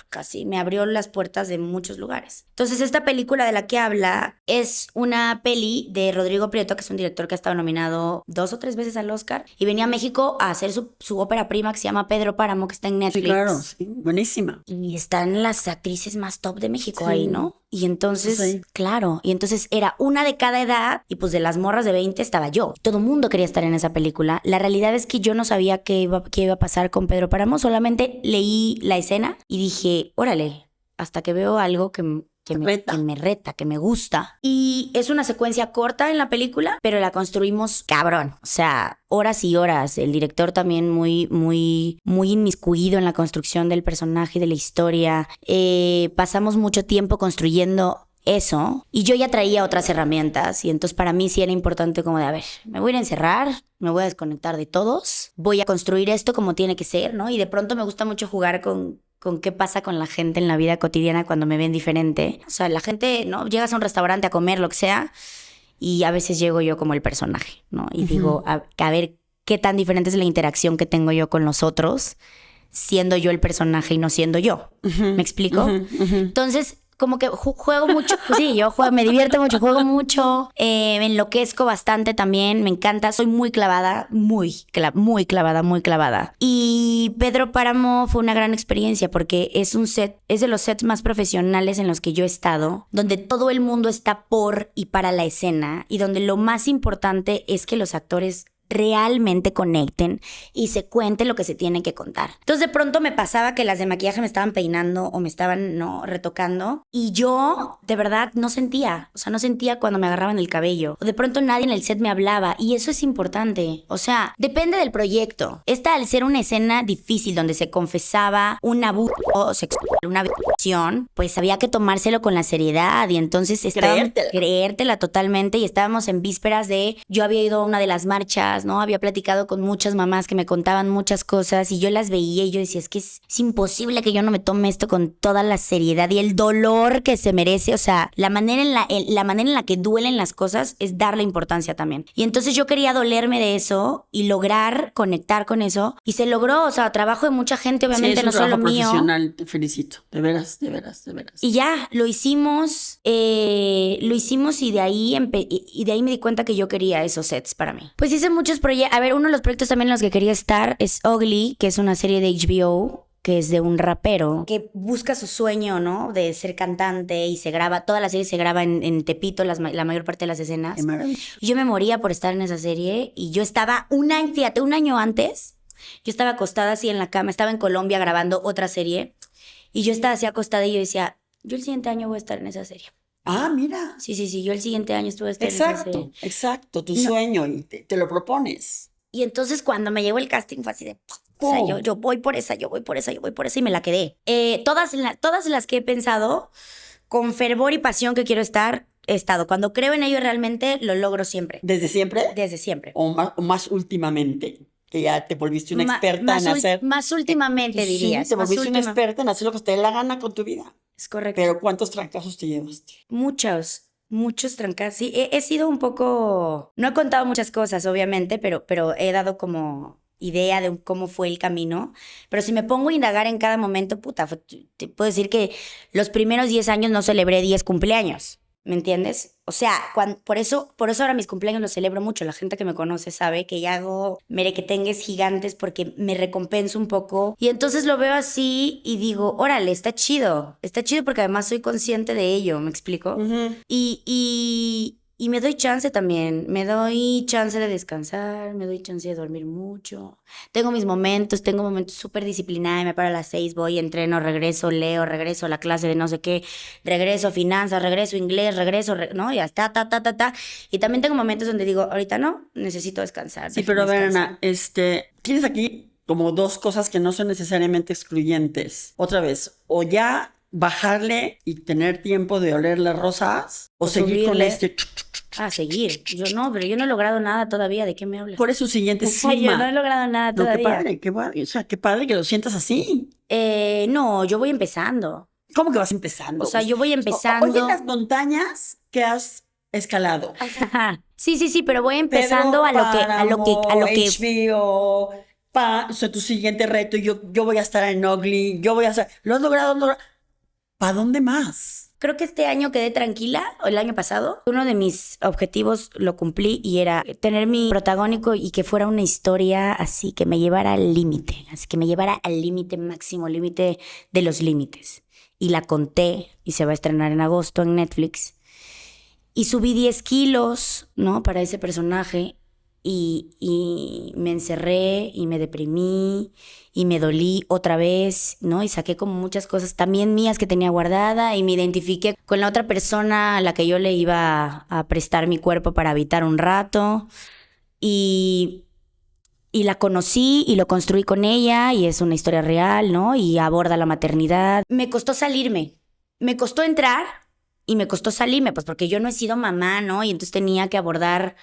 Speaker 1: casi me abrió las puertas de muchos lugares. Entonces, esta película de la que habla es una peli de Rodrigo Prieto, que es un director que ha estado nominado 2 o 3 veces al Oscar. Y venía a México a hacer su ópera prima que se llama Pedro Páramo, que está en Netflix.
Speaker 3: Sí, claro, sí, buenísima.
Speaker 1: Y están las actrices más top de México ahí, ¿no? Y entonces, claro, y entonces era una de cada edad y pues de las morras de 20 estaba yo. Todo el mundo quería estar en esa película. La realidad es que yo no sabía qué iba a pasar con Pedro Páramo, solamente leí la escena y dije, órale, hasta que veo algo que me reta, que me gusta. Y es una secuencia corta en la película, pero la construimos cabrón. O sea, horas y horas. El director también muy inmiscuido en la construcción del personaje y de la historia. Pasamos mucho tiempo construyendo eso y yo ya traía otras herramientas y entonces para mí sí era importante como de, a ver, me voy a ir a encerrar, me voy a desconectar de todos, voy a construir esto como tiene que ser, ¿no? Y de pronto me gusta mucho jugar con con qué pasa con la gente en la vida cotidiana cuando me ven diferente. O sea, la gente, ¿no? Llegas a un restaurante a comer, lo que sea, y a veces llego yo como el personaje, ¿no? Y digo, a ver qué tan diferente es la interacción que tengo yo con los otros, siendo yo el personaje y no siendo yo. ¿Me explico? Entonces, como que juego mucho. Pues sí, me divierto mucho, juego mucho. Me enloquezco bastante también. Me encanta. Soy muy clavada. Muy clavada. Y Pedro Páramo fue una gran experiencia porque es de los sets más profesionales en los que yo he estado, donde todo el mundo está por y para la escena y donde lo más importante es que los actores realmente conecten y se cuente lo que se tiene que contar. Entonces de pronto me pasaba que las de maquillaje me estaban peinando o me estaban retocando y yo de verdad no sentía cuando me agarraban el cabello o de pronto nadie en el set me hablaba y eso es importante. O sea, depende del proyecto. Esta, al ser una escena difícil donde se confesaba un abuso sexual, una violación, pues había que tomárselo con la seriedad y entonces creértela totalmente y estábamos en vísperas de, yo había ido a una de las marchas, ¿no? Había platicado con muchas mamás que me contaban muchas cosas y yo las veía y yo decía, es que es imposible que yo no me tome esto con toda la seriedad y el dolor que se merece. O sea, la manera en la que duelen las cosas es darle importancia también. Y entonces yo quería dolerme de eso y lograr conectar con eso y se logró. O sea, trabajo de mucha gente, obviamente,
Speaker 3: sí,
Speaker 1: no solo mío.
Speaker 3: Profesional, te felicito. De veras.
Speaker 1: Y ya, lo hicimos y de ahí me di cuenta que yo quería esos sets para mí. Pues hice muchos proyectos. A ver, uno de los proyectos también en los que quería estar es Ugly, que es una serie de HBO que es de un rapero que busca su sueño, ¿no? De ser cantante y toda la serie se graba en Tepito, la mayor parte de las escenas.
Speaker 3: Qué maravilla.
Speaker 1: Y yo me moría por estar en esa serie y yo estaba un año antes, yo estaba acostada así en la cama, estaba en Colombia grabando otra serie y yo estaba así acostada y yo decía, yo el siguiente año voy a estar en esa serie.
Speaker 3: Ah, mira.
Speaker 1: Sí, yo el siguiente año estuve en esa serie.
Speaker 3: Exacto, tu sueño y te lo propones.
Speaker 1: Y entonces cuando me llegó el casting fue así de... O sea, yo voy por esa y me la quedé. Todas las que he pensado, con fervor y pasión que quiero estar, he estado. Cuando creo en ello realmente, lo logro siempre.
Speaker 3: ¿Desde siempre?
Speaker 1: Desde siempre.
Speaker 3: ¿O más últimamente? Que ya te volviste una experta en hacer...
Speaker 1: Más últimamente, dirías.
Speaker 3: Sí, te volviste una experta en hacer lo que te dé la gana con tu vida.
Speaker 1: Es correcto.
Speaker 3: Pero ¿cuántos trancazos te llevaste?
Speaker 1: Muchos trancazos. Sí, he sido un poco... No he contado muchas cosas, obviamente, pero he dado como idea de cómo fue el camino. Pero si me pongo a indagar en cada momento, te puedo decir que los primeros 10 años no celebré 10 cumpleaños. ¿Me entiendes? O sea, por eso ahora mis cumpleaños los celebro mucho. La gente que me conoce sabe que ya hago merequetengues gigantes porque me recompenso un poco. Y entonces lo veo así y digo, órale, está chido. Está chido porque además soy consciente de ello, ¿me explico?
Speaker 3: Uh-huh.
Speaker 1: Y me doy chance también. Me doy chance de descansar, me doy chance de dormir mucho. Tengo momentos súper disciplinados. Me paro a las 6, voy, entreno, regreso, leo, regreso a la clase de no sé qué, regreso a finanzas, regreso a inglés, ¿no? Y hasta, Y también tengo momentos donde digo, ahorita no, necesito descansar.
Speaker 3: Sí, pero a ver, Ana, tienes aquí como dos cosas que no son necesariamente excluyentes. Otra vez, o ya bajarle y tener tiempo de oler las rosas o seguir con
Speaker 1: seguir. Yo no he logrado nada todavía. ¿De qué me hablas?
Speaker 3: ¿Cuál es su siguiente cima?
Speaker 1: Yo no he logrado nada todavía.
Speaker 3: Qué padre. O sea, qué padre que lo sientas así.
Speaker 1: No, yo voy empezando.
Speaker 3: ¿Cómo que vas empezando?
Speaker 1: O sea, yo voy empezando.
Speaker 3: Oye, las montañas que has escalado.
Speaker 1: Sí, pero voy empezando a lo que
Speaker 3: HBO, o sea, tu siguiente reto, yo voy a estar en Ugly, lo has logrado. ¿Para dónde más?
Speaker 1: Creo que este año quedé tranquila, o el año pasado. Uno de mis objetivos lo cumplí y era tener mi protagónico y que fuera una historia así que me llevara al límite. Así que me llevara al límite máximo, límite de los límites. Y la conté y se va a estrenar en agosto en Netflix. Y subí 10 kilos, ¿no? Para ese personaje. Y me encerré y me deprimí y me dolí otra vez, ¿no? Y saqué como muchas cosas también mías que tenía guardada y me identifiqué con la otra persona a la que yo le iba a prestar mi cuerpo para habitar un rato y la conocí y lo construí con ella y es una historia real, ¿no? Y aborda la maternidad. Me costó salirme, me costó entrar y me costó salirme, pues porque yo no he sido mamá, ¿no? Y entonces tenía que abordar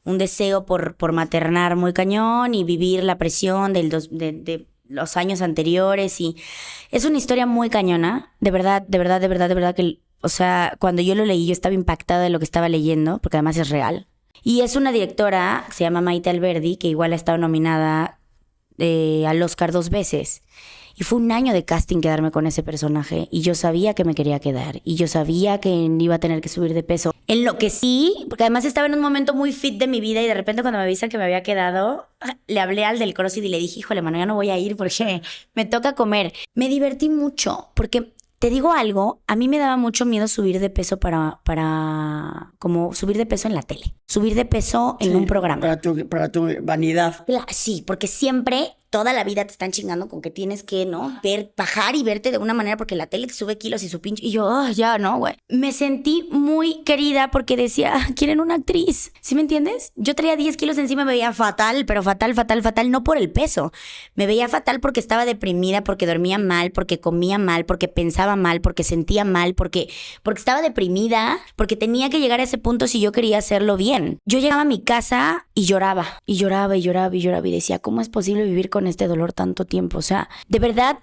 Speaker 1: un deseo por maternar muy cañón y vivir la presión de los años anteriores y es una historia muy cañona, de verdad que, o sea, cuando yo lo leí yo estaba impactada de lo que estaba leyendo, porque además es real. Y es una directora que se llama Maite Alberdi, que igual ha estado nominada al Oscar 2 veces. Y fue un año de casting quedarme con ese personaje. Y yo sabía que me quería quedar. Y yo sabía que iba a tener que subir de peso. En lo que sí, porque además estaba en un momento muy fit de mi vida. Y de repente cuando me avisan que me había quedado, le hablé al del CrossFit y le dije, híjole, mano, ya no voy a ir porque me toca comer. Me divertí mucho porque... Te digo algo, a mí me daba mucho miedo subir de peso para como subir de peso en la tele. Subir de peso en un programa.
Speaker 3: Para tu vanidad.
Speaker 1: Sí, porque siempre, toda la vida te están chingando con que tienes que, ¿no? Bajar y verte de una manera porque la tele te sube kilos y su pinche... Y yo, ya, no, güey. Me sentí muy querida porque decía, quieren una actriz. ¿Sí me entiendes? Yo traía 10 kilos encima, me veía fatal, pero fatal, no por el peso. Me veía fatal porque estaba deprimida, porque dormía mal, porque comía mal, porque pensaba mal, porque sentía mal, porque estaba deprimida, porque tenía que llegar a ese punto si yo quería hacerlo bien. Yo llegaba a mi casa y lloraba y decía, ¿cómo es posible vivir con este dolor tanto tiempo? O sea, de verdad,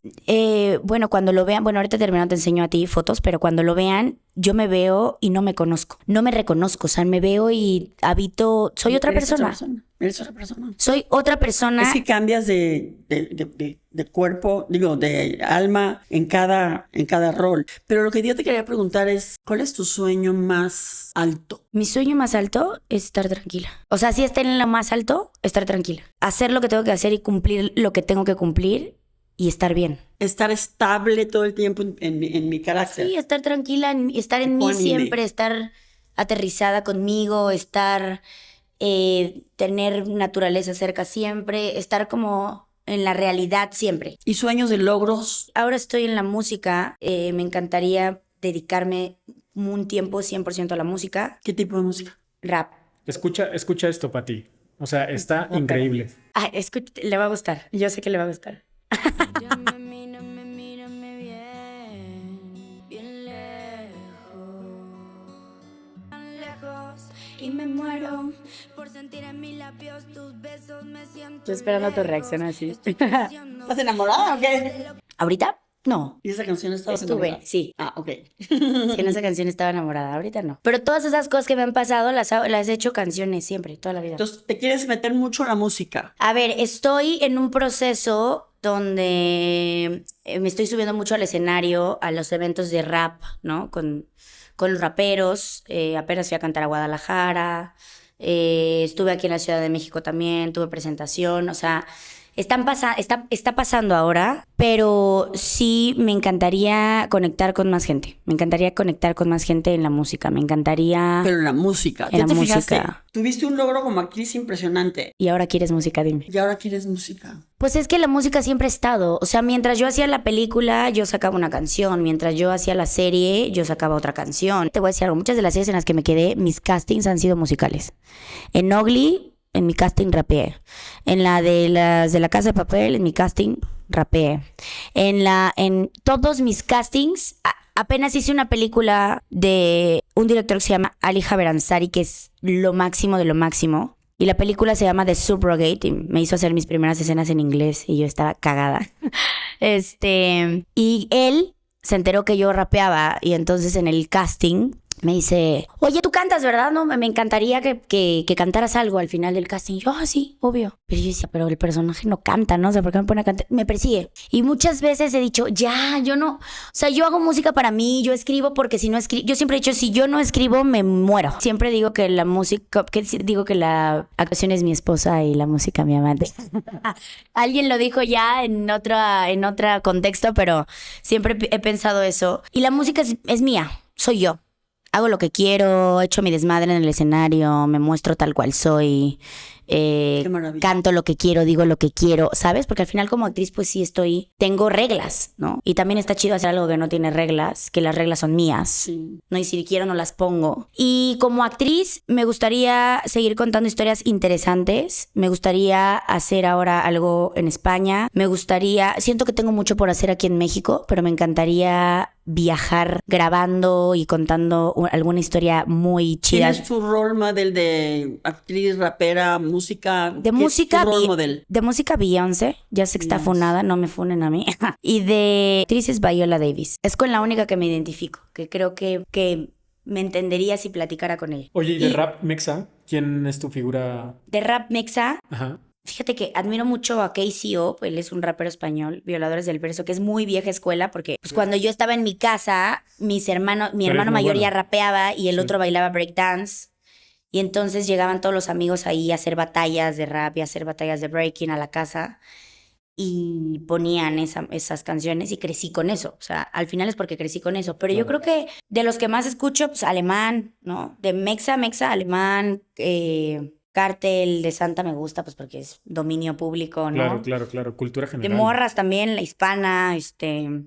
Speaker 1: bueno, cuando lo vean, bueno, ahorita terminando te enseño a ti fotos, pero cuando lo vean, yo me veo y no me conozco, no me reconozco, o sea, me veo y habito, soy otra persona.
Speaker 3: Eres otra persona.
Speaker 1: Soy otra persona.
Speaker 3: Es que cambias de cuerpo, digo, de alma en cada rol. Pero lo que yo te quería preguntar es, ¿cuál es tu sueño más alto?
Speaker 1: Mi sueño más alto es estar tranquila. O sea, si estar en lo más alto, estar tranquila. Hacer lo que tengo que hacer y cumplir lo que tengo que cumplir y estar bien.
Speaker 3: Estar estable todo el tiempo en mi carácter.
Speaker 1: Sí, estar tranquila, estar en mí siempre, estar aterrizada conmigo, estar... tener naturaleza cerca siempre, estar como en la realidad siempre.
Speaker 3: ¿Y sueños de logros?
Speaker 1: Ahora estoy en la música, me encantaría dedicarme un tiempo 100% a la música.
Speaker 3: ¿Qué tipo de música?
Speaker 1: Rap.
Speaker 2: Escucha esto, Pati. O sea, está increíble.
Speaker 1: Le va a gustar, yo sé que le va a gustar. Y me muero por sentir en mis labios tus besos, me siento. Estoy esperando tu reacción así.
Speaker 3: ¿Estás enamorada o qué?
Speaker 1: ¿Ahorita? No.
Speaker 3: ¿Y esa canción estaba enamorada?
Speaker 1: Sí.
Speaker 3: Ah, ok.
Speaker 1: Sí, en esa canción estaba enamorada, ahorita no. Pero todas esas cosas que me han pasado las he hecho canciones siempre, toda la vida.
Speaker 3: Entonces, ¿te quieres meter mucho a la música?
Speaker 1: A ver, estoy en un proceso donde me estoy subiendo mucho al escenario, a los eventos de rap, ¿no? Con los raperos, apenas fui a cantar a Guadalajara, estuve aquí en la Ciudad de México también, tuve presentación, o sea, está pasando ahora, pero sí me encantaría conectar con más gente, en la música, me encantaría...
Speaker 3: Pero en la música,
Speaker 1: en la música.
Speaker 3: Fijaste? Tuviste un logro como actriz impresionante.
Speaker 1: Y ahora quieres música, dime.
Speaker 3: Y ahora quieres música.
Speaker 1: Pues es que la música siempre ha estado. O sea, mientras yo hacía la película, yo sacaba una canción. Mientras yo hacía la serie, yo sacaba otra canción. Te voy a decir algo. Muchas de las series en las que me quedé, mis castings han sido musicales. En Ugly, en mi casting rapeé. En las de la Casa de Papel, en mi casting rapeé. En todos mis castings... Apenas hice una película de un director que se llama Ali Javeransari, que es lo máximo de lo máximo. Y la película se llama The Subrogate y me hizo hacer mis primeras escenas en inglés y yo estaba cagada. Y él se enteró que yo rapeaba y entonces en el casting me dice, oye, tú cantas, ¿verdad? No, me encantaría que cantaras algo al final del casting. Y yo, sí, obvio. Pero yo decía, pero el personaje no canta, ¿no? O sea, ¿por qué me pone a cantar? Me persigue. Y muchas veces he dicho, yo no... O sea, yo hago música para mí, yo escribo porque si no escribo... Yo siempre he dicho, si yo no escribo, me muero. Siempre digo que la música... Digo que la actuación es mi esposa y la música mi amante. Alguien lo dijo ya en otro contexto, pero siempre he pensado eso. Y la música es mía, soy yo. Hago lo que quiero, echo mi desmadre en el escenario, me muestro tal cual soy, canto lo que quiero, digo lo que quiero, ¿sabes? Porque al final como actriz pues sí tengo reglas, ¿no? Y también está chido hacer algo que no tiene reglas, que las reglas son mías, sí. ¿No? Y si quiero no las pongo. Y como actriz me gustaría seguir contando historias interesantes, me gustaría hacer ahora algo en España, siento que tengo mucho por hacer aquí en México, pero me encantaría viajar grabando y contando alguna historia muy chida.
Speaker 3: ¿Quién es tu role model de actriz, rapera, música?
Speaker 1: De
Speaker 3: ¿Qué
Speaker 1: música,
Speaker 3: es tu role model?
Speaker 1: de música Beyoncé, ya sé que está
Speaker 3: Beyoncé.
Speaker 1: funada, no me funen a mí. Y de actrices Viola Davis. Es con la única que me identifico, que creo que me entendería si platicara con ella.
Speaker 2: Oye, ¿y de rap mexa? ¿Quién es tu figura?
Speaker 1: De rap mexa,
Speaker 2: Ajá.
Speaker 1: fíjate que admiro mucho a KCO, él es un rapero español, Violadores del Verso, que es muy vieja escuela, porque pues, cuando yo estaba en mi casa, mi hermano
Speaker 2: muy
Speaker 1: mayor
Speaker 2: bueno.
Speaker 1: ya rapeaba y el
Speaker 2: Sí.
Speaker 1: otro bailaba breakdance. Y entonces llegaban todos los amigos ahí a hacer batallas de rap y a hacer batallas de breaking a la casa. Y ponían esas canciones y crecí con eso. O sea, al final es porque crecí con eso. Pero yo
Speaker 2: Claro.
Speaker 1: creo que de los que más escucho, pues alemán, ¿no? De mexa, alemán, Cártel de Santa me gusta, pues porque es dominio público, ¿no?
Speaker 2: Claro. Cultura
Speaker 1: De
Speaker 2: general.
Speaker 1: morras también, la hispana, que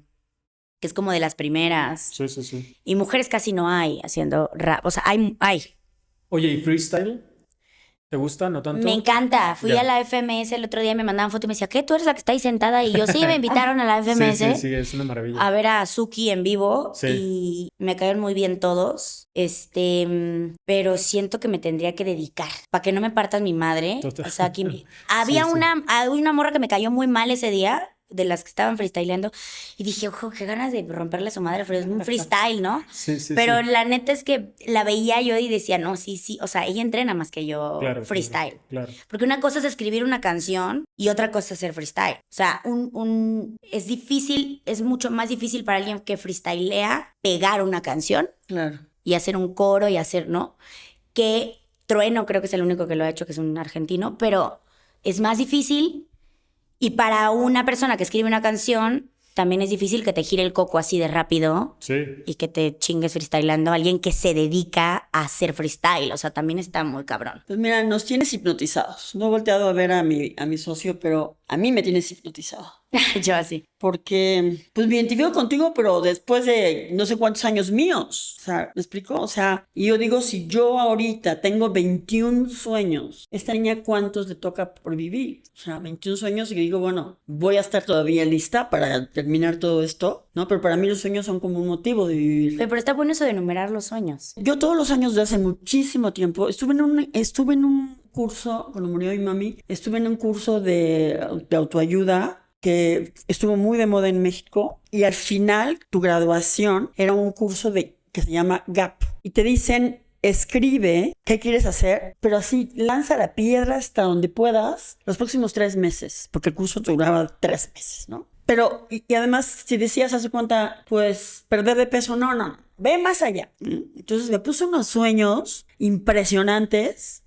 Speaker 1: es como de las primeras.
Speaker 2: Sí.
Speaker 1: Y mujeres casi no hay haciendo rap. O sea, hay.
Speaker 2: Oye, ¿y freestyle? ¿Te gusta? ¿No tanto?
Speaker 1: Me encanta. Fui
Speaker 2: Ya.
Speaker 1: a la FMS el otro día y me mandaban foto y me decía, ¿qué? ¿Tú eres la que está ahí sentada? Y yo, sí, me invitaron a la FMS.
Speaker 2: Sí, es una maravilla.
Speaker 1: A ver a Suki en vivo.
Speaker 2: Sí.
Speaker 1: Y me cayeron muy bien todos. Pero siento que me tendría que dedicar para que no me partan mi madre.
Speaker 2: Total.
Speaker 1: O sea, aquí había
Speaker 2: Sí.
Speaker 1: una morra que me cayó muy mal ese día, de las que estaban freestyleando, y dije, ojo, qué ganas de romperle a su madre, pero es un freestyle, ¿no?
Speaker 2: Sí.
Speaker 1: Pero la neta es que la veía yo y decía, no, sí, o sea, ella entrena más que yo
Speaker 2: Claro,
Speaker 1: freestyle.
Speaker 2: Claro.
Speaker 1: Porque una cosa es escribir una canción y otra cosa es hacer freestyle. O sea, es difícil, es mucho más difícil para alguien que freestylea pegar una canción
Speaker 3: Claro.
Speaker 1: y hacer un coro y hacer, ¿no? Que Trueno creo que es el único que lo ha hecho, que es un argentino, pero es más difícil. Y para una persona que escribe una canción, también es difícil que te gire el coco así de rápido
Speaker 2: Sí.
Speaker 1: y que te chingues freestylando a alguien que se dedica a hacer freestyle. O sea, también está muy cabrón.
Speaker 3: Pues mira, nos tienes hipnotizados. No he volteado a ver a mi socio, pero a mí me tienes hipnotizado.
Speaker 1: Yo así.
Speaker 3: Porque, pues me identifico contigo, pero después de no sé cuántos años míos. O sea, ¿me explico? O sea, y yo digo, si yo ahorita tengo 21 sueños, ¿esta niña cuántos le toca por vivir? O sea, 21 sueños y digo, bueno, voy a estar todavía lista para terminar todo esto, ¿no? Pero para mí los sueños son como un motivo de vivir.
Speaker 1: Pero está bueno eso de enumerar los sueños.
Speaker 3: Yo todos los años de hace muchísimo tiempo estuve en un curso, cuando murió mi mami, estuve en un curso de autoayuda que estuvo muy de moda en México, y al final tu graduación era un curso que se llama GAP, y te dicen, escribe qué quieres hacer, pero así lanza la piedra hasta donde puedas los próximos 3 meses, porque el curso duraba 3 meses, ¿no? Pero, y además, si decías, hace cuenta, pues, perder de peso, no, ve más allá. Entonces me puse unos sueños impresionantes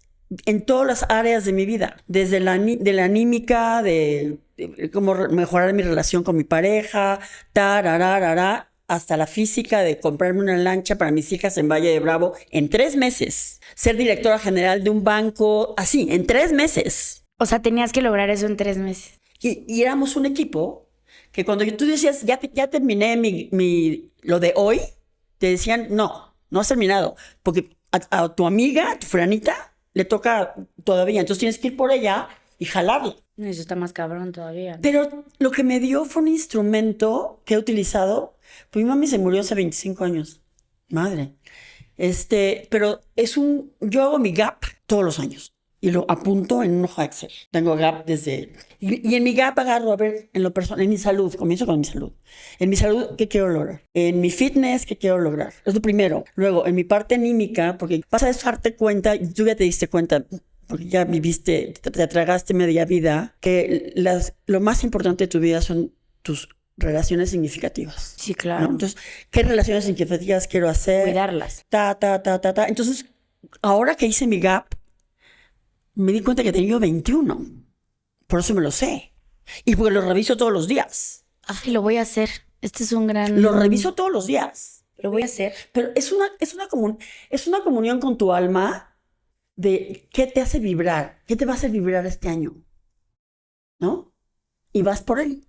Speaker 3: en todas las áreas de mi vida, desde de la anímica, de cómo mejorar mi relación con mi pareja, hasta la física, de comprarme una lancha para mis hijas en Valle de Bravo en 3 meses, ser directora general de un banco, así, en 3 meses.
Speaker 1: O sea, tenías que lograr eso en 3 meses.
Speaker 3: Y éramos un equipo que cuando tú decías, ya terminé lo de hoy, te decían, no has terminado, porque a tu amiga, a tu fulanita, le toca todavía, entonces tienes que ir por ella y jalarla.
Speaker 1: Eso está más cabrón todavía.
Speaker 3: Pero lo que me dio fue un instrumento que he utilizado, pues mi mami se murió hace 25 años, madre. Pero yo hago mi GAP todos los años y lo apunto en un hoja Excel. Tengo GAP y en mi GAP agarro, a ver, en mi salud, comienzo con mi salud. En mi salud, ¿qué quiero lograr? En mi fitness, ¿qué quiero lograr? Es lo primero. Luego, en mi parte anímica, porque vas a darte cuenta, y tú ya te diste cuenta, porque ya viviste, te tragaste media vida, que lo más importante de tu vida son tus relaciones significativas.
Speaker 1: Sí, claro.
Speaker 3: ¿No? Entonces, ¿qué relaciones significativas quiero hacer?
Speaker 1: Cuidarlas.
Speaker 3: Entonces, ahora que hice mi GAP, me di cuenta que tenía 21. Por eso me lo sé. Y porque lo reviso todos los días.
Speaker 1: Ay, lo voy a hacer. Este es un gran...
Speaker 3: Lo reviso todos los días.
Speaker 1: Lo voy a hacer.
Speaker 3: Pero es una comunión con tu alma de qué te hace vibrar, qué te va a hacer vibrar este año, ¿no? Y vas por él.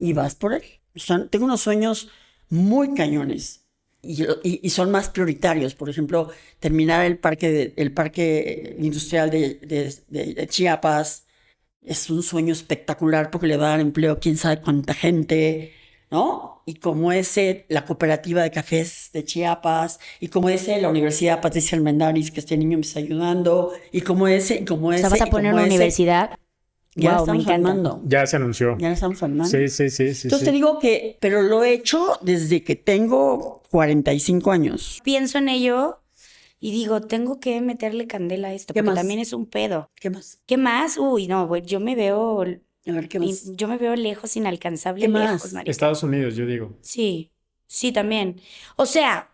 Speaker 3: O sea, tengo unos sueños muy cañones y son más prioritarios. Por ejemplo, terminar el parque industrial de Chiapas es un sueño espectacular porque le va a dar empleo a quién sabe cuánta gente. ¿no? Y como ese, la cooperativa de cafés de Chiapas, y como ese, la Universidad Patricia Armendáriz, que este niño me está ayudando, y como ese, y como
Speaker 1: O
Speaker 3: ese.
Speaker 1: sea, vas a
Speaker 3: y
Speaker 1: poner
Speaker 3: como
Speaker 1: una
Speaker 3: ese.
Speaker 1: universidad.
Speaker 3: Ya
Speaker 1: Wow, me
Speaker 3: estamos
Speaker 1: encanta.
Speaker 3: armando.
Speaker 2: Ya se anunció.
Speaker 3: Ya estamos armando.
Speaker 2: Sí.
Speaker 3: Entonces te digo que, pero lo he hecho desde que tengo 45 años.
Speaker 1: Pienso en ello y digo, tengo que meterle candela a esto,
Speaker 3: ¿Qué
Speaker 1: porque
Speaker 3: más?
Speaker 1: también es un pedo.
Speaker 3: ¿Qué más?
Speaker 1: ¿Qué más? Uy, no, güey, yo me veo
Speaker 3: A ver, ¿qué más?
Speaker 1: yo me veo lejos, inalcanzable,
Speaker 3: ¿Qué más?
Speaker 1: lejos, marica.
Speaker 2: Estados Unidos, yo digo.
Speaker 1: Sí, sí, también. O sea,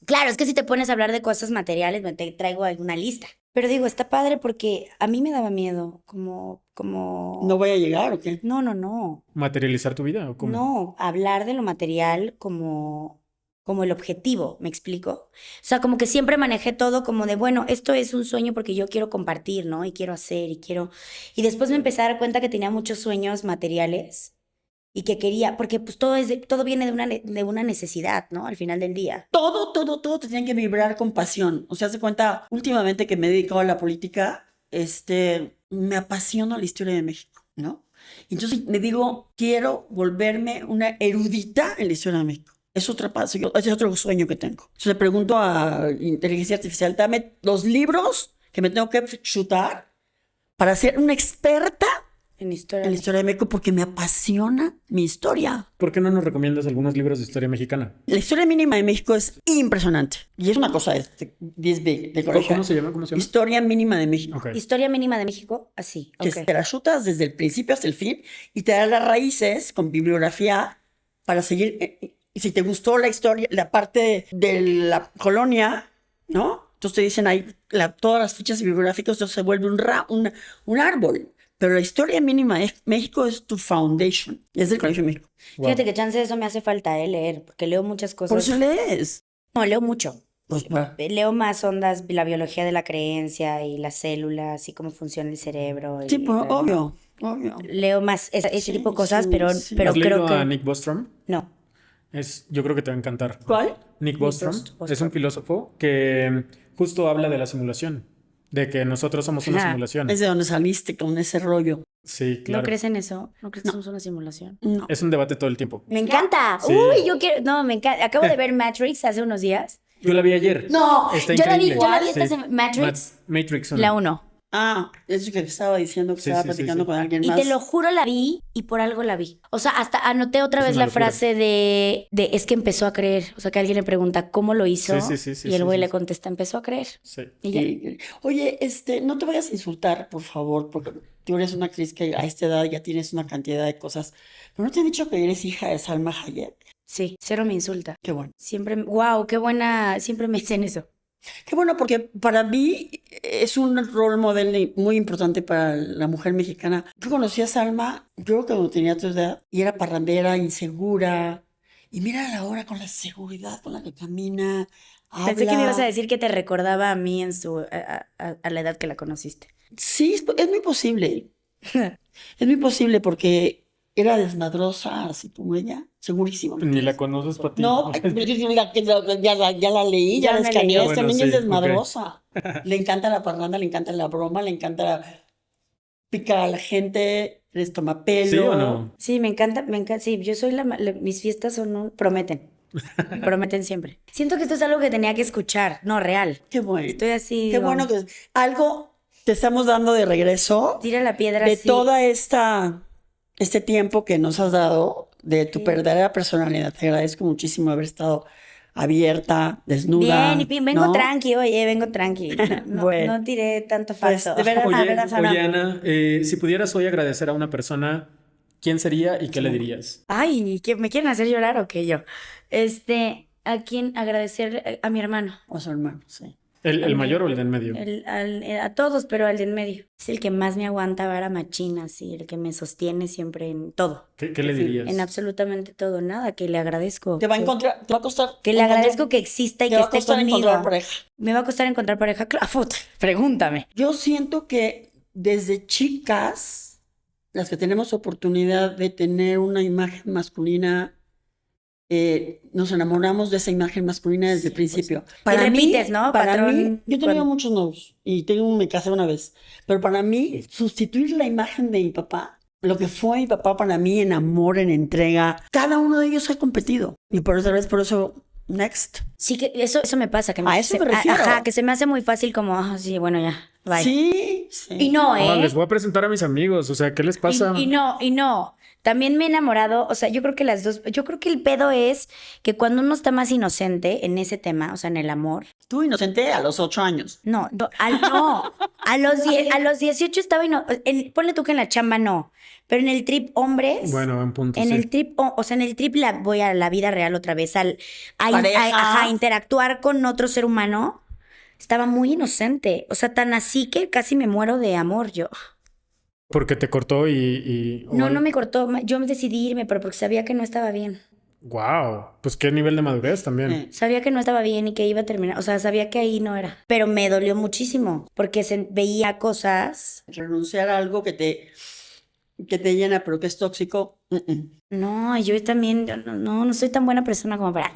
Speaker 1: claro, es que si te pones a hablar de cosas materiales, me te traigo alguna lista. Pero digo, está padre porque a mí me daba miedo, como...
Speaker 3: ¿No voy a llegar o qué?
Speaker 1: No.
Speaker 2: ¿Materializar tu vida o cómo?
Speaker 1: No, hablar de lo material como el objetivo, ¿me explico? O sea, como que siempre manejé todo como de, bueno, esto es un sueño porque yo quiero compartir, ¿no? Y quiero hacer y quiero... Y después me empecé a dar cuenta que tenía muchos sueños materiales y que quería, porque pues todo viene de una necesidad, ¿no? Al final del día.
Speaker 3: Todo te tiene que vibrar con pasión. O sea, se cuenta, últimamente que me he dedicado a la política, me apasiona la historia de México, ¿no? Entonces me digo, quiero volverme una erudita en la historia de México. Es otra paso, ese es otro sueño que tengo. Entonces le pregunto a inteligencia artificial, dame los libros que me tengo que chutar para ser una experta
Speaker 1: En historia.
Speaker 3: en la historia de México porque me apasiona mi historia.
Speaker 2: ¿Por qué no nos recomiendas algunos libros de historia mexicana?
Speaker 3: La historia mínima de México es impresionante. Y es una cosa de 10 de colegio.
Speaker 2: ¿Cómo se llama? ¿Cómo se llama?
Speaker 3: Historia mínima de México.
Speaker 2: Ok.
Speaker 1: Historia mínima de México, así.
Speaker 3: Que
Speaker 1: Ok.
Speaker 3: te la chutas desde el principio hasta el fin y te da las raíces con bibliografía para seguir. Y si te gustó la historia, la parte de la colonia, ¿no? Entonces te dicen ahí todas las fichas bibliográficas, entonces se vuelve un árbol. Pero la historia mínima de México es tu foundation. Es del Colegio de México.
Speaker 2: Wow.
Speaker 1: Fíjate que chance de eso me hace falta, leer, porque leo muchas cosas.
Speaker 3: Por eso lees.
Speaker 1: No, leo mucho.
Speaker 3: Pues, bueno,
Speaker 1: Leo más ondas, la biología de la creencia y las células y cómo funciona el cerebro.
Speaker 3: sí,
Speaker 1: y
Speaker 3: pues,
Speaker 1: bla, bla.
Speaker 3: obvio.
Speaker 1: Leo más ese
Speaker 3: Sí,
Speaker 1: tipo de cosas,
Speaker 3: sí,
Speaker 1: pero,
Speaker 3: sí.
Speaker 1: pero
Speaker 2: ¿Has leído
Speaker 1: creo que...
Speaker 2: a Nick Bostrom?
Speaker 1: No.
Speaker 2: Yo creo que te va a encantar.
Speaker 3: ¿Cuál?
Speaker 2: Nick Bostrom
Speaker 1: Bostrom.
Speaker 2: es un filósofo que justo habla de la simulación, de que nosotros somos una
Speaker 1: Ajá.
Speaker 2: simulación.
Speaker 3: Es de donde saliste con ese rollo.
Speaker 2: Sí, claro.
Speaker 1: ¿No crees en eso? ¿No crees que somos una simulación?
Speaker 3: No.
Speaker 2: Es un debate todo el tiempo.
Speaker 1: ¡Me encanta!
Speaker 2: Sí.
Speaker 1: ¡Uy, yo quiero! No, me encanta. Acabo de ver Matrix hace unos días.
Speaker 2: Yo la vi ayer.
Speaker 1: ¡No!
Speaker 2: Está
Speaker 1: Yo la vi
Speaker 2: increíble.
Speaker 1: esta
Speaker 2: Sí.
Speaker 1: semana. Matrix,
Speaker 2: Matrix 1.
Speaker 1: la 1.
Speaker 3: Ah, eso que estaba diciendo que
Speaker 2: Sí,
Speaker 3: estaba
Speaker 2: sí, sí,
Speaker 3: platicando
Speaker 2: sí.
Speaker 3: con alguien
Speaker 1: Y
Speaker 3: más.
Speaker 1: te lo juro, la vi y por algo la vi. O sea, hasta anoté otra
Speaker 2: Es
Speaker 1: vez
Speaker 2: una
Speaker 1: la
Speaker 2: locura.
Speaker 1: frase de es que empezó a creer. O sea, que alguien le pregunta cómo lo hizo y el güey le contesta, empezó a creer.
Speaker 2: Sí.
Speaker 1: Y ya.
Speaker 3: Oye, no te vayas a insultar, por favor, porque tú eres una actriz que a esta edad ya tienes una cantidad de cosas. ¿Pero no te han dicho que eres hija de Salma Hayek?
Speaker 1: Sí, cero me insulta.
Speaker 3: Qué bueno.
Speaker 1: Siempre, wow, qué buena, siempre me dicen eso.
Speaker 3: Qué bueno, porque para mí es un rol modelo muy importante para la mujer mexicana. Yo conocí a Salma, yo creo que cuando tenía tu edad, y era parrandera, insegura. Y mira ahora con la seguridad con la que camina, habla.
Speaker 1: Pensé que me ibas a decir que te recordaba a mí en a la edad que la conociste.
Speaker 3: Sí, es muy posible. Es muy posible porque era desmadrosa, así como ella, segurísimo.
Speaker 2: Ni la conoces para ti.
Speaker 3: No, pero ya la leí, ya
Speaker 1: Ya
Speaker 3: la
Speaker 1: me
Speaker 3: escaneé.
Speaker 1: leí.
Speaker 3: Esta
Speaker 2: Bueno,
Speaker 3: niña es
Speaker 2: sí,
Speaker 3: desmadrosa. Le encanta la parranda, le encanta la broma, le encanta picar a la gente, les toma pelo.
Speaker 2: ¿Sí o no?
Speaker 1: Sí, me encanta, sí, yo soy mis fiestas prometen siempre. Siento que esto es algo que tenía que escuchar, no, real.
Speaker 3: Qué bueno.
Speaker 1: Estoy así,
Speaker 3: Qué
Speaker 1: digo,
Speaker 3: bueno que algo te estamos dando de regreso
Speaker 1: tira la piedra
Speaker 3: de
Speaker 1: así.
Speaker 3: toda este tiempo que nos has dado, de tu
Speaker 1: Sí.
Speaker 3: verdadera personalidad. Te agradezco muchísimo haber estado abierta, desnuda.
Speaker 1: Bien, y vengo
Speaker 3: ¿no?
Speaker 1: tranqui, oye, vengo tranqui. No,
Speaker 3: Bueno.
Speaker 1: no tiré tanto
Speaker 3: Pues,
Speaker 1: falso.
Speaker 3: de veras, Ana.
Speaker 2: Oye, Ana, si pudieras hoy agradecer a una persona, ¿quién sería y qué le dirías?
Speaker 1: Ay, ¿me quieren hacer llorar o qué yo? ¿A quién agradecer? A mi hermano.
Speaker 3: O su hermano, sí.
Speaker 2: ¿El mayor o el del medio?
Speaker 1: A todos, pero al de en medio. Es el que más me aguanta vara machina, sí, el que me sostiene siempre en todo.
Speaker 2: ¿Qué le dirías?
Speaker 1: En absolutamente todo, nada, que le agradezco.
Speaker 3: Te va a costar.
Speaker 1: Que le agradezco que exista y
Speaker 3: te
Speaker 1: que
Speaker 3: va a
Speaker 1: esté
Speaker 3: costar
Speaker 1: conmigo.
Speaker 3: encontrar pareja.
Speaker 1: Me va a costar encontrar pareja, claro, puta, pregúntame.
Speaker 3: Yo siento que desde chicas, las que tenemos oportunidad de tener una imagen masculina, nos enamoramos de esa imagen masculina desde el principio.
Speaker 1: Y repites, ¿no?
Speaker 3: Para
Speaker 1: Patrón,
Speaker 3: mí, yo he tenido muchos novios y me casé una vez, pero para mí, sustituir la imagen de mi papá lo que fue mi papá para mí en amor, en entrega. Cada uno de ellos ha competido. Y por eso, next.
Speaker 1: Sí, que eso me pasa. Que
Speaker 3: A eso me refiero.
Speaker 1: Ajá, que se me hace muy fácil como, sí, bueno, ya, bye.
Speaker 3: Sí.
Speaker 1: Y no,
Speaker 2: Les voy a presentar a mis amigos, o sea, ¿qué les pasa?
Speaker 1: Y no. También me he enamorado, o sea, yo creo que el pedo es que cuando uno está más inocente en ese tema, o sea, en el amor.
Speaker 3: Tú inocente a los 8 años.
Speaker 1: No, a los 18 estaba ponle tú que en la chamba no, pero en el trip hombres.
Speaker 2: Bueno, en punto,
Speaker 1: En
Speaker 2: sí.
Speaker 1: el trip, o sea, en el trip voy a la vida real otra vez,
Speaker 3: Pareja.
Speaker 1: a interactuar con otro ser humano. Estaba muy inocente, o sea, tan así que casi me muero de amor yo.
Speaker 2: Porque te cortó y...
Speaker 1: No me cortó, yo decidí irme, pero porque sabía que no estaba bien.
Speaker 2: Wow, pues qué nivel de madurez también.
Speaker 3: Sí.
Speaker 1: Sabía que no estaba bien y que iba a terminar, o sea, sabía que ahí no era. Pero me dolió muchísimo, porque veía cosas.
Speaker 3: Renunciar a algo que te llena, pero que es tóxico.
Speaker 1: No, yo también, no soy tan buena persona como para...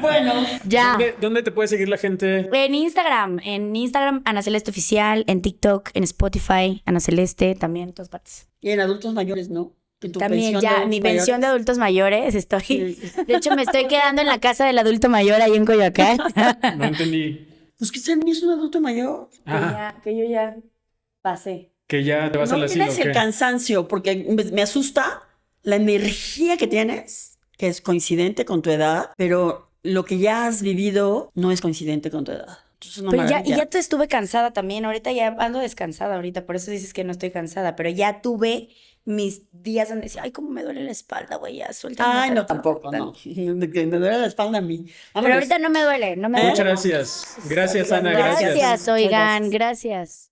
Speaker 3: Bueno,
Speaker 1: Ya.
Speaker 2: ¿Dónde te puede seguir la gente?
Speaker 1: En Instagram, Ana Celeste Oficial, en TikTok, en Spotify, Ana Celeste, también en todas partes.
Speaker 3: y en adultos mayores, ¿no? En tu
Speaker 1: También
Speaker 3: pensión de
Speaker 1: ya,
Speaker 3: adultos
Speaker 1: mi pensión de
Speaker 3: mayores.
Speaker 1: adultos mayores, estoy...
Speaker 3: Sí.
Speaker 1: De hecho, me estoy quedando en la casa del adulto mayor ahí en Coyoacán.
Speaker 2: No entendí.
Speaker 3: Pues que ser es un adulto mayor.
Speaker 1: Que yo ya pasé.
Speaker 2: Que ya te vas al
Speaker 3: No
Speaker 2: asilo,
Speaker 3: tienes
Speaker 2: ¿o
Speaker 3: el
Speaker 2: qué?
Speaker 3: cansancio, porque me asusta la energía que tienes, que es coincidente con tu edad, pero lo que ya has vivido no es coincidente con tu edad. Entonces, una
Speaker 1: Pero
Speaker 3: maravilla.
Speaker 1: ya estuve cansada también. Ahorita ya ando descansada ahorita, por eso dices que no estoy cansada. Pero ya tuve mis días donde decía, ay, cómo me duele la espalda, güey, ya suéltame.
Speaker 3: Ay, no,
Speaker 1: tantito".
Speaker 3: tampoco, no. De que me duele la espalda a mí.
Speaker 1: Pero
Speaker 3: Vámonos.
Speaker 1: ahorita no me duele, no me duele.
Speaker 2: Muchas gracias. Gracias, Ana, gracias.
Speaker 1: Gracias, oigan,
Speaker 3: Muchas
Speaker 1: gracias.